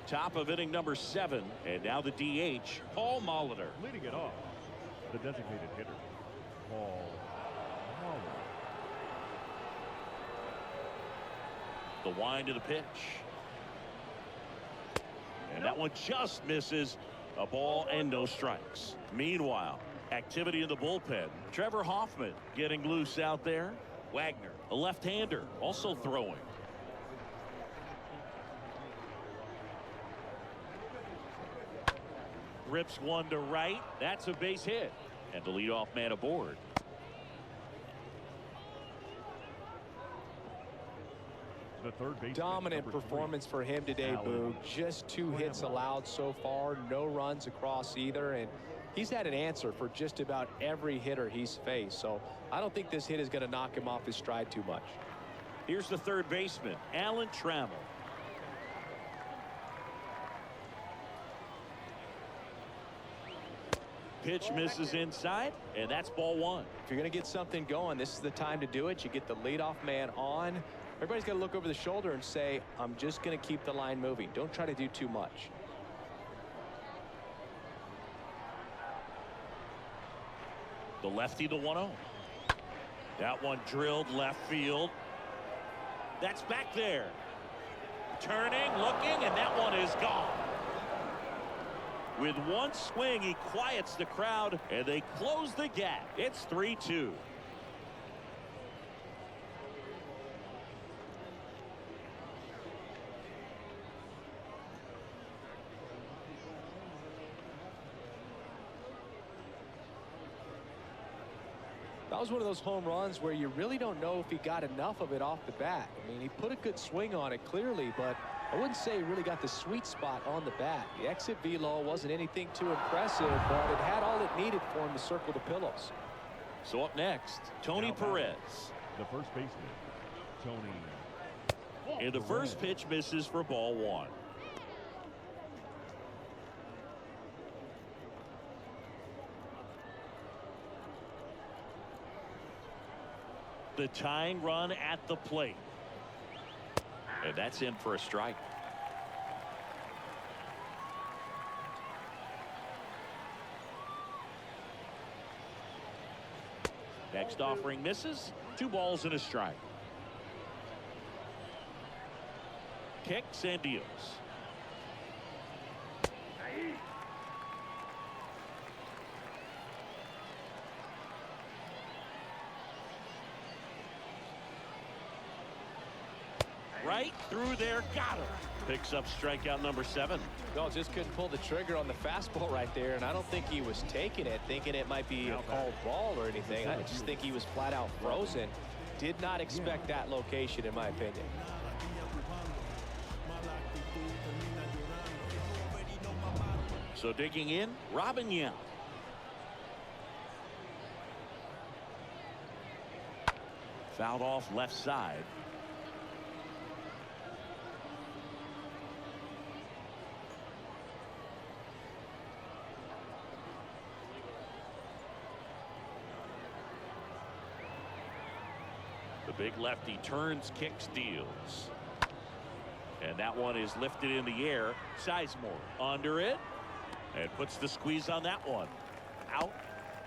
Top of inning number 7, and now the DH, Paul Molitor. Leading it off, the designated hitter, Paul Molitor. The wind of the pitch. And that one just misses. A ball and no strikes. Meanwhile, activity in the bullpen. Trevor Hoffman getting loose out there. Wagner, a left-hander, also throwing. Rips one to right. That's a base hit. And the leadoff man aboard. The third baseman, Dominant performance for him today, Boo. Just 2 hits allowed so far. No runs across either. And he's had an answer for just about every hitter he's faced. So I don't think this hit is going to knock him off his stride too much. Here's the third baseman, Alan Trammell. Pitch misses inside, and that's ball 1. If you're going to get something going, this is the time to do it. You get the leadoff man on. Everybody's got to look over the shoulder and say, I'm just going to keep the line moving. Don't try to do too much. The lefty, the 1-0. That one drilled left field. That's back there. Turning, looking, and that one is gone. With one swing, he quiets the crowd, and they close the gap. It's 3-2. That was one of those home runs where you really don't know if he got enough of it off the bat. I mean, he put a good swing on it clearly, but I wouldn't say he really got the sweet spot on the bat. The exit velo wasn't anything too impressive, but it had all it needed for him to circle the pillows. So up next, Tony Perez. The first baseman, Tony. And the first pitch misses for ball 1. The tying run at the plate. And that's in for a strike. Next offering misses. 2 balls and a strike. Kicks and deals. Right through there, got him. Picks up strikeout number 7. No, just couldn't pull the trigger on the fastball right there, and I don't think he was taking it, thinking it might be a called ball or anything. I just think he was flat out frozen. Did not expect that location, in my opinion. So digging in, Robin Young. Fouled off left side. The big lefty turns, kicks, deals. And that one is lifted in the air. Sizemore under it. And puts the squeeze on that one. Out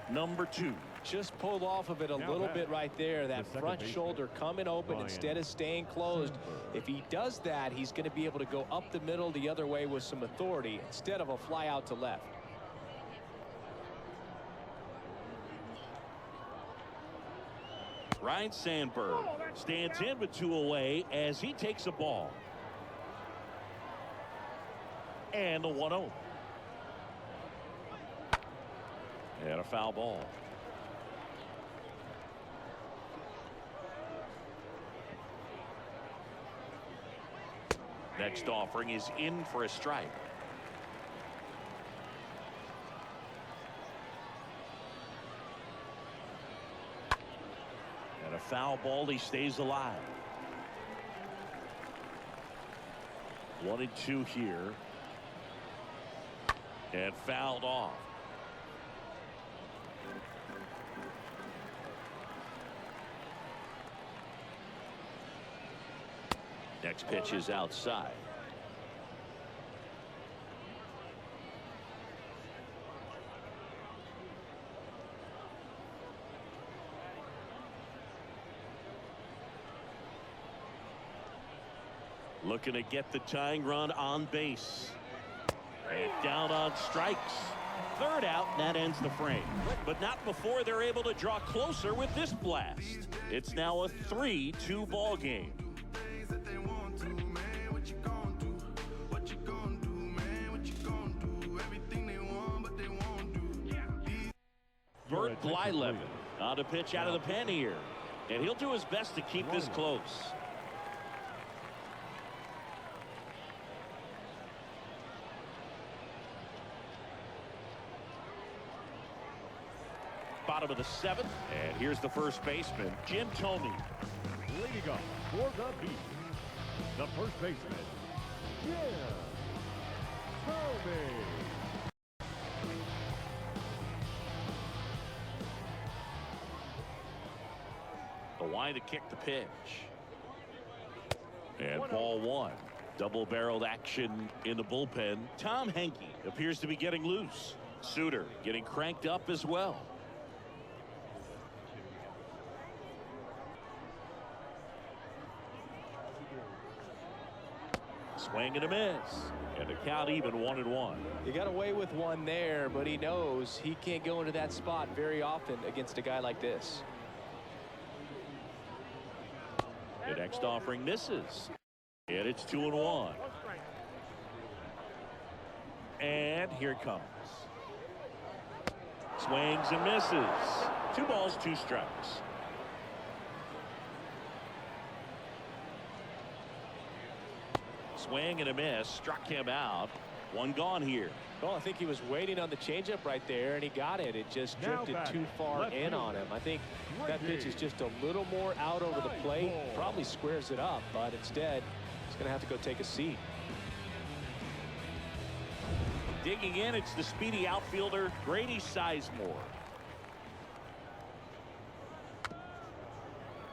number 2. Just pulled off of it a little bit right there. That front shoulder coming open instead of staying closed. If he does that, he's going to be able to go up the middle the other way with some authority instead of a fly out to left. Ryan Sandberg stands in with 2 away as he takes a ball. And the 1-0. And a foul ball. Next offering is in for a strike. And a foul ball, he stays alive. 1-2 here. And fouled off. Next pitch is outside. Looking to get the tying run on base. And down on strikes. 3rd out, that ends the frame. But not before they're able to draw closer with this blast. It's now a 3-2 ball game. Bert Blyleven on to pitch out of the pen here. And he'll do his best to keep this close. Bottom of the 7th. And here's the first baseman, Jim Thome. Leading up for the beat, the first baseman, Jim Thome. The line to kick the pitch. And ball 1. Double-barreled action in the bullpen. Tom Henke appears to be getting loose. Suter getting cranked up as well. Swing and a miss. And the count even 1-1. He got away with one there, but he knows he can't go into that spot very often against a guy like this. The next offering misses. And it's 2-1. One strike. And here it comes. Swings and misses. 2 balls, 2 strikes. Swing and a miss. Struck him out. 1 gone here. Well, I think he was waiting on the changeup right there, and he got it. It just Now drifted batting, too far left in field. on him. I think that pitch is just a little more out over the plate. Probably squares it up, but instead, he's going to have to go take a seat. Digging in, it's the speedy outfielder, Grady Sizemore.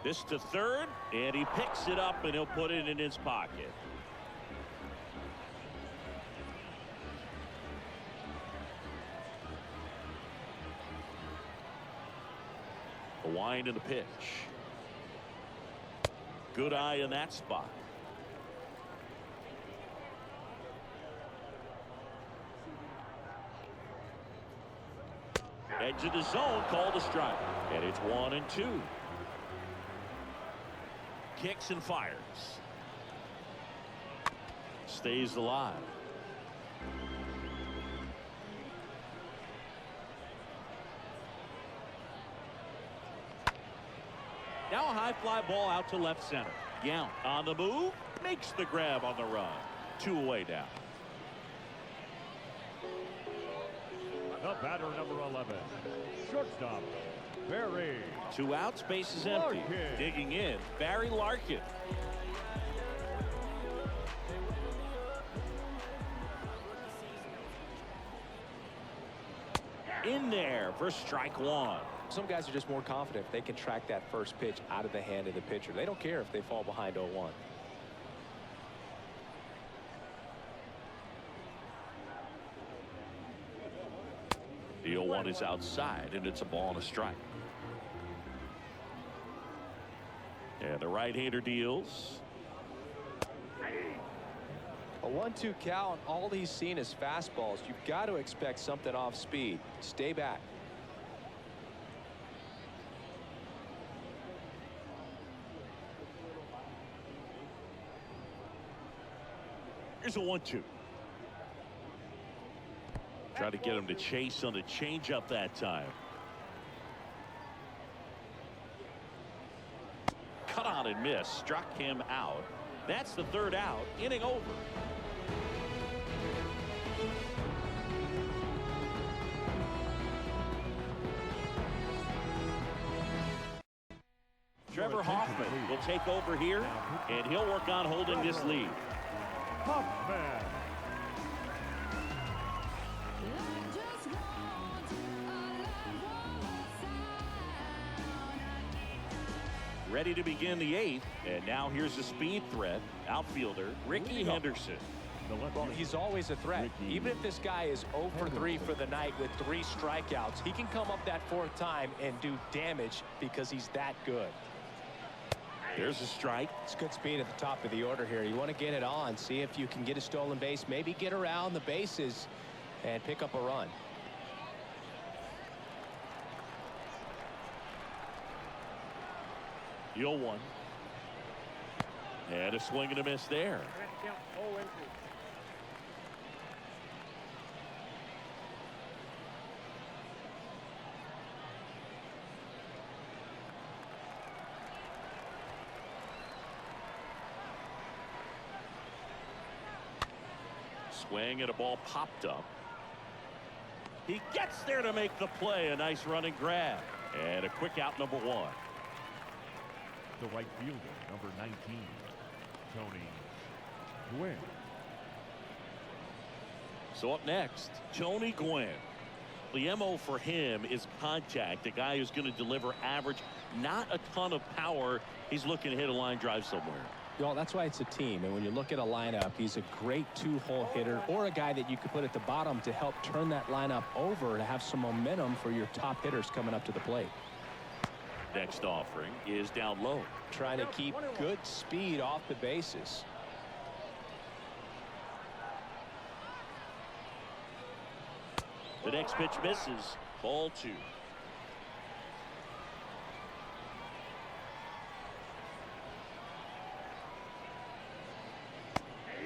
This to third, and he picks it up, and he'll put it in his pocket. The wind and the pitch. Good eye in that spot. Edge of the zone, called a strike. And it's 1-2. Kicks and fires. Stays alive. Now a high fly ball out to left center. Yount on the move, makes the grab on the run. 2 away now. The batter, number 11, shortstop, Barry. 2 outs, base is empty. Larkin. Digging in, Barry Larkin. In there for strike 1. Some guys are just more confident if they can track that first pitch out of the hand of the pitcher. They don't care if they fall behind 0-1. The 0-1 is outside, and it's a ball and a strike. And the right-hander deals. A 1-2 count, all he's seen is fastballs. You've got to expect something off speed. Stay back. Here's a 1-2. Try to get him to chase on the changeup that time. Cut on and miss. Struck him out. That's the 3rd out. Inning over. Trevor Hoffman will take over here, and he'll work on holding this lead. Hoffman. Ready to begin the 8th, and now here's the speed threat. Outfielder Ricky Henderson. Well, he's always a threat. Even if this guy is 0 for 3 for the night with 3 strikeouts, he can come up that 4th time and do damage because he's that good. There's a strike. It's good speed at the top of the order here. You want to get it on, see if you can get a stolen base, maybe get around the bases and pick up a run. The 0-1. And a swing and a miss there. That's count 0-2. Swing and a ball popped up. He gets there to make the play. A nice running grab. And a quick out, number 1. The right fielder, number 19, Tony Gwynn. So up next, Tony Gwynn. The MO for him is contact. A guy who's going to deliver average, not a ton of power. He's looking to hit a line drive somewhere. Well, that's why it's a team. And when you look at a lineup, he's a great 2-hole hitter or a guy that you could put at the bottom to help turn that lineup over to have some momentum for your top hitters coming up to the plate. Next offering is down low. Trying to keep good speed off the bases. The next pitch misses. Ball 2.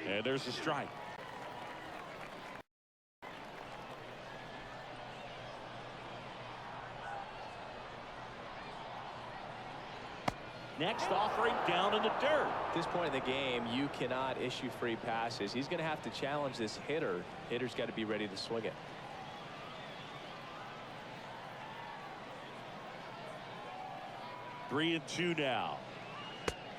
And there's a strike. Next offering down in the dirt. At this point in the game, you cannot issue free passes. He's going to have to challenge this hitter. Hitter's got to be ready to swing it. Three and 2 now.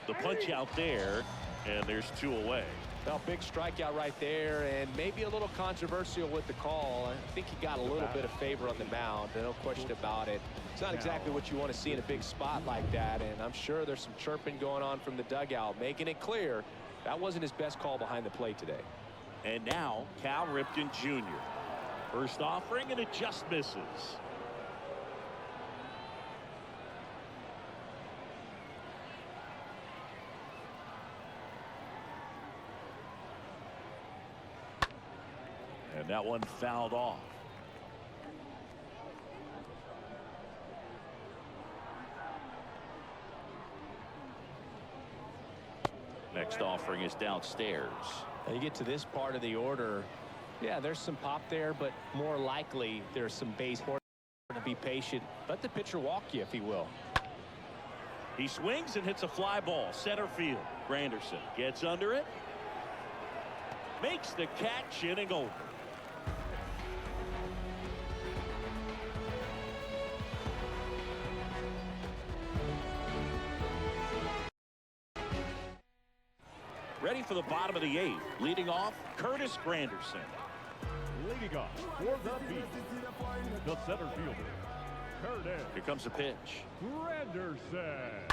The punch out there, and there's 2 away. Well, big strikeout right there, and maybe a little controversial with the call. I think he got a little bit of favor on the mound. No question about it. It's not exactly what you want to see in a big spot like that, and I'm sure there's some chirping going on from the dugout, making it clear that wasn't his best call behind the plate today. And now, Cal Ripken Jr. First offering, and it just misses. And that one fouled off. Next offering is downstairs. Now you get to this part of the order. Yeah, there's some pop there, but more likely there's some base to be patient. Let the pitcher walk you, if he will. He swings and hits a fly ball center field. Granderson gets under it, makes the catch, inning over. Ready for the bottom of the 8th. Leading off, Curtis Granderson. Leading off for the Beast, the center fielder, Curtis. Here comes the pitch. Granderson.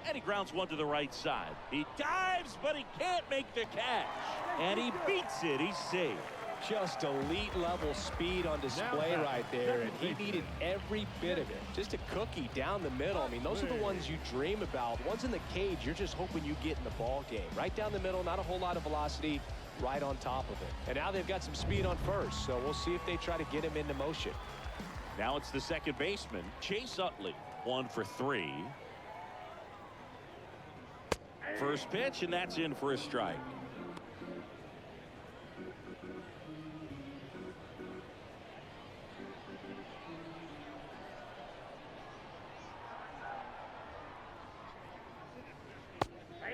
And he grounds one to the right side. He dives, but he can't make the catch. And he beats it. He's safe. Just elite level speed on display right there, and he needed every bit of it. Just a cookie down the middle. I mean, those are the ones you dream about. Ones in the cage, you're just hoping you get in the ball game. Right down the middle, not a whole lot of velocity, right on top of it. And now they've got some speed on first, so we'll see if they try to get him into motion. Now it's the second baseman, Chase Utley. 1 for 3. First pitch, and that's in for a strike.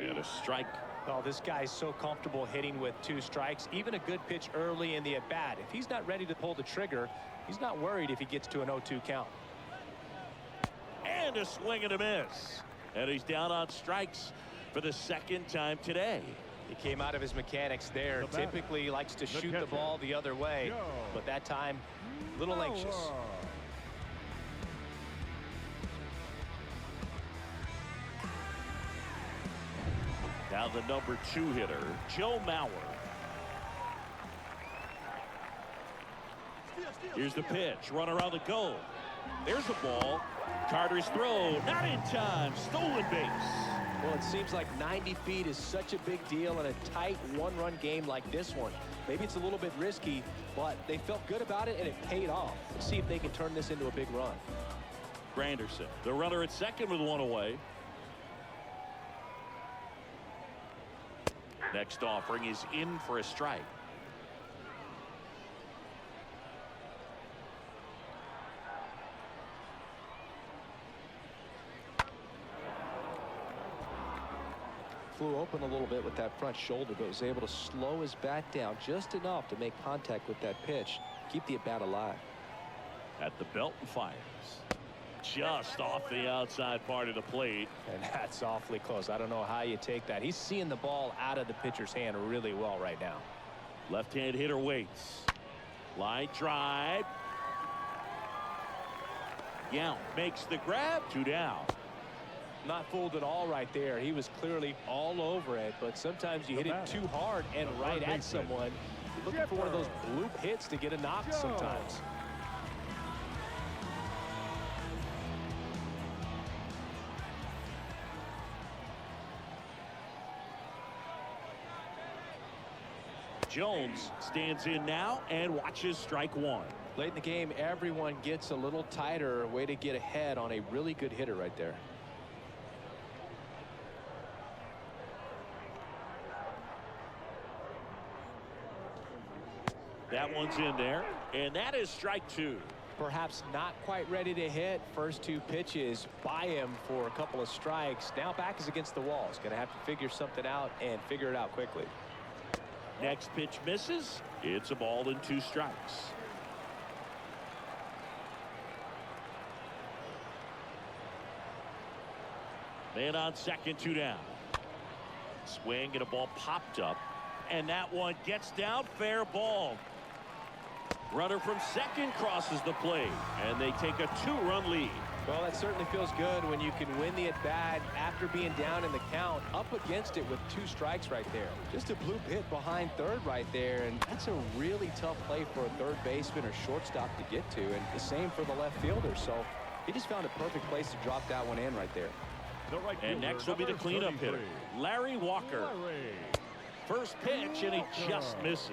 And a strike. Oh, this guy's so comfortable hitting with 2 strikes. Even a good pitch early in the at-bat. If he's not ready to pull the trigger, he's not worried if he gets to an 0-2 count. And a swing and a miss. And he's down on strikes for the second time today. He came out of his mechanics there. Typically likes to shoot the ball the other way, but that time a little anxious. Now the number 2 hitter, Joe Mauer. Here's the pitch. Run around the goal. There's a ball. Carter's throw. Not in time. Stolen base. Well, it seems like 90 feet is such a big deal in a tight one-run game like this one. Maybe it's a little bit risky, but they felt good about it, and it paid off. Let's see if they can turn this into a big run. Granderson, the runner at second with 1 away. Next offering is in for a strike. Flew open a little bit with that front shoulder, but was able to slow his bat down just enough to make contact with that pitch, keep the at-bat alive. At the belt and fires. Just off the outside part of the plate. And that's awfully close. I don't know how you take that. He's seeing the ball out of the pitcher's hand really well right now. Left-hand hitter waits. Line drive. Yount makes the grab. 2 down. Not fooled at all right there. He was clearly all over it, but sometimes you hit it too hard and right at someone. You're looking for one of those bloop hits to get a knock sometimes. Jones stands in now and watches strike 1. Late in the game, everyone gets a little tighter. Way to get ahead on a really good hitter right there. That one's in there, and that is strike two. Perhaps not quite ready to hit. First two pitches by him for a couple of strikes. Now back is against the wall. He's going to have to figure something out and figure it out quickly. Next pitch misses. It's a ball and 2 strikes. Man on second, 2 down. Swing and a ball popped up, and that one gets down. Fair ball. Runner from second crosses the plate, and they take a 2-run lead. Well, that certainly feels good when you can win the at-bat after being down in the count, up against it with 2 strikes right there. Just a bloop hit behind third right there, and that's a really tough play for a third baseman or shortstop to get to, and the same for the left fielder. So he just found a perfect place to drop that one in right there. And next will be the cleanup hitter, Larry Walker. First pitch, and he just misses.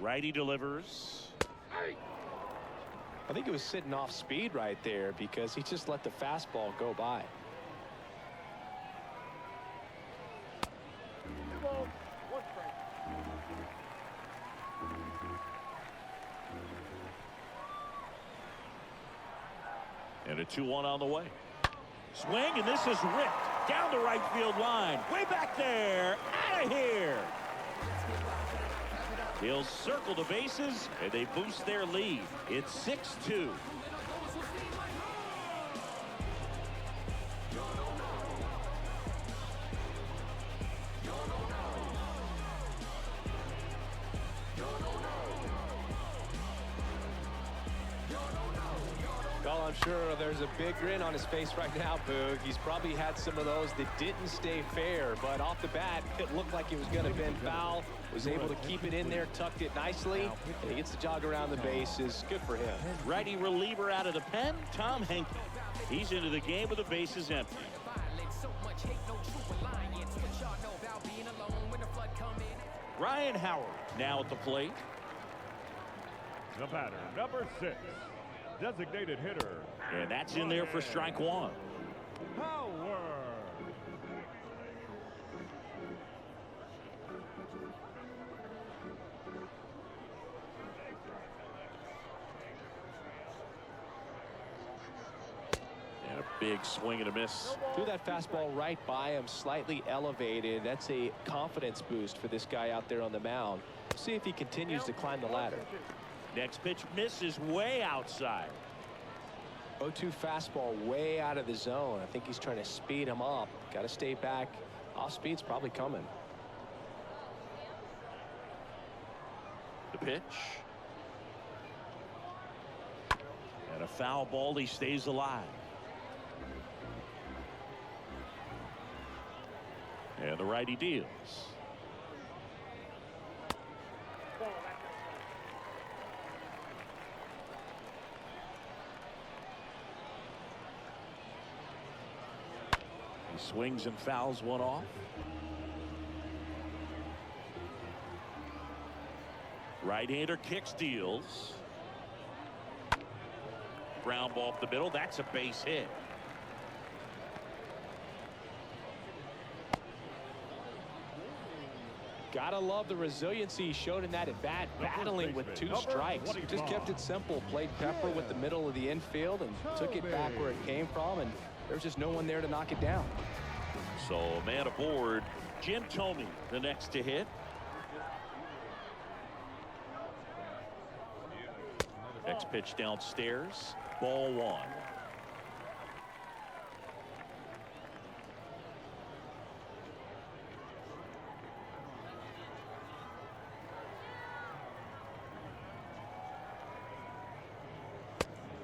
Righty delivers. I think it was sitting off speed right there because he just let the fastball go by. 2 balls, 1 strike. And a 2-1 on the way. Swing, and this is ripped down the right field line. Way back there. Out of here. He'll circle the bases, and they boost their lead. It's 6-2. Well, I'm sure there's a big grin on his face right now, Boog. He's probably had some of those that didn't stay fair, but off the bat, it looked like it was going to bend foul. Was able to keep it in there, tucked it nicely, and he gets the jog around the bases. Good for him. Righty reliever out of the pen, Tom Henke. He's into the game with the bases empty. Ryan Howard now at the plate. The batter, number 6, designated hitter. And that's in there for strike 1. Howard. And a big swing and a miss. Threw that fastball right by him, slightly elevated. That's a confidence boost for this guy out there on the mound. See if he continues to climb the ladder. Next pitch misses way outside. 0-2 fastball way out of the zone. I think he's trying to speed him up. Got to stay back. Off speed's probably coming. The pitch. And a foul ball. He stays alive. And the righty deals. Ball, that's He swings and fouls one off. Right-hander kicks, deals. Ground ball up the middle. That's a base hit. Gotta love the resiliency he showed in that at bat, battling with 2 strikes. Just kept it simple, played pepper with the middle of the infield and took it back where it came from, and there's just no one there to knock it down. So man aboard, Jim Thome, the next to hit. Next pitch downstairs, ball 1.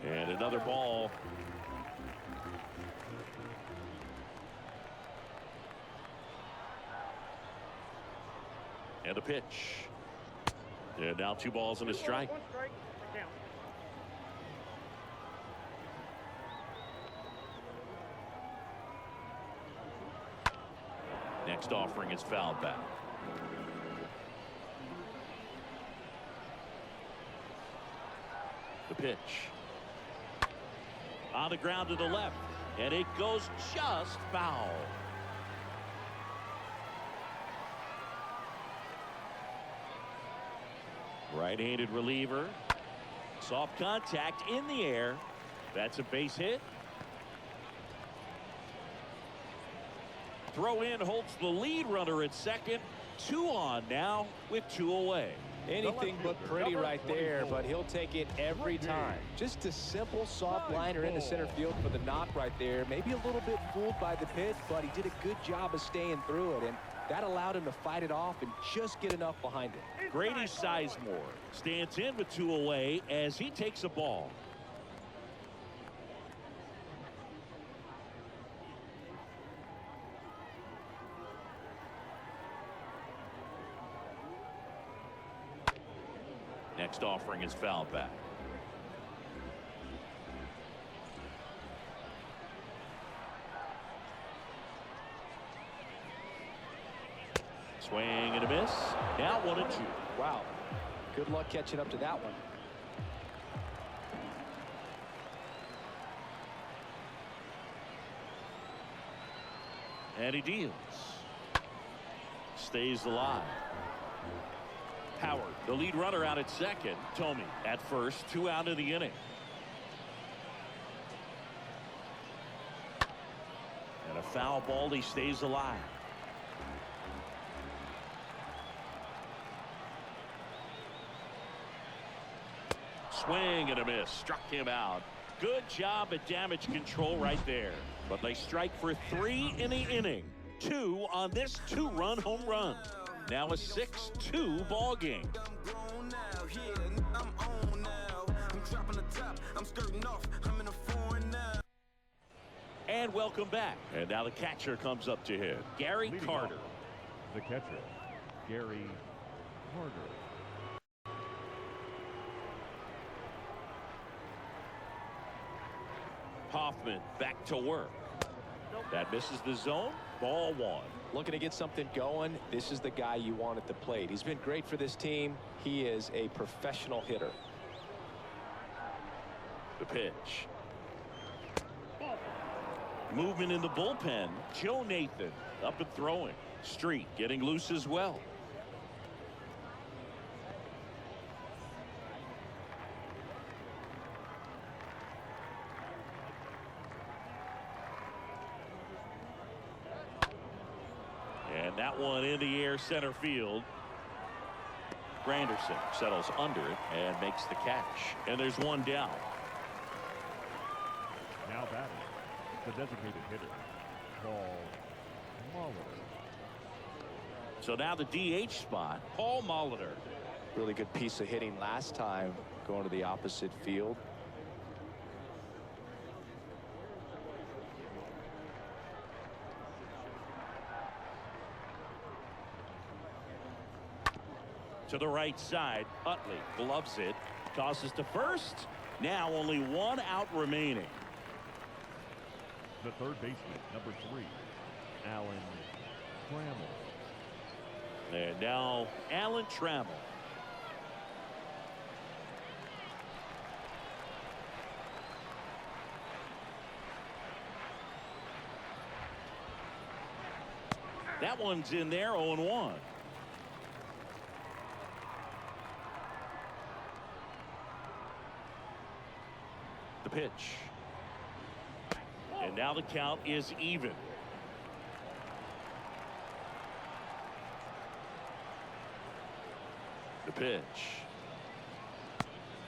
And another ball. And the pitch. And now 2 balls and a strike. 1 strike, the count. Next offering is fouled back. The pitch. On the ground to the left. And it goes just foul. Right-handed reliever. Soft contact in the air. That's a base hit. Throw in holds the lead runner at second. 2 on now with 2 away. Anything but pretty right there, but he'll take it every time. Just a simple soft liner into center field for the knock right there. Maybe a little bit fooled by the pitch, but he did a good job of staying through it, and that allowed him to fight it off and just get enough behind it. Grady Sizemore stands in with 2 away as he takes a ball. Next offering is fouled back. Swing and a miss. Now 1-2. Wow. Good luck catching up to that one. And he deals. Stays alive. Howard, the lead runner, out at second. Tomey at first. 2 out of the inning. And a foul ball. He stays alive. Swing and a miss. Struck him out. Good job at damage control right there. But they strike for 3 in the inning. 2 on this 2-run home run. Now a 6-2 ball game. And welcome back. And now the catcher comes up to hit. Gary Carter. The catcher, Gary Carter. Hoffman back to work. That misses the zone. Ball 1. Looking to get something going. This is the guy you want at the plate. He's been great for this team. He is a professional hitter. The pitch. Movement in the bullpen. Joe Nathan up and throwing. Street getting loose as well. And that one in the air center field. Granderson settles under it and makes the catch. And there's 1 down. Now batting, the designated hitter, Paul Molitor. So now the DH spot, Paul Molitor. Really good piece of hitting last time going to the opposite field. To the right side, Utley gloves it, tosses to first. Now only 1 out remaining. The third baseman, number 3, Alan Trammell. And now Alan Trammell. That one's in there, 0-1. The pitch. And now the count is even. The pitch.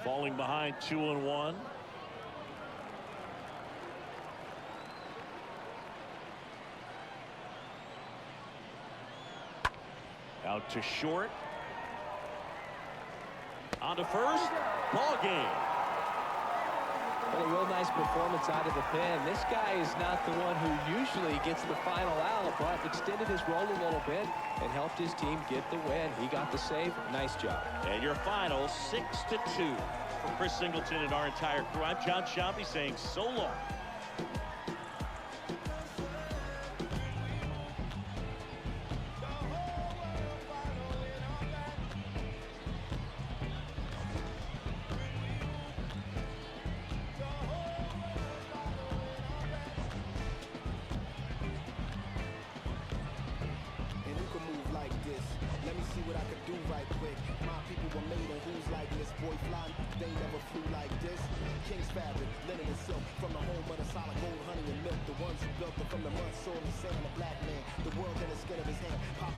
Falling behind 2-1. Out to short. On to first. Ball game. Well, a real nice performance out of the pen. This guy is not the one who usually gets the final out, but extended his role a little bit and helped his team get the win. He got the save. Nice job. And your final 6-2. For Chris Singleton and our entire crew, I'm John Shampi saying so long. do right quick. My people were made on who's like this. Boy fly, they never flew like this. King's fabric, linen and silk. From the home of the solid gold, honey and milk. The ones who built it from the mud, soil, and sand, the black man. The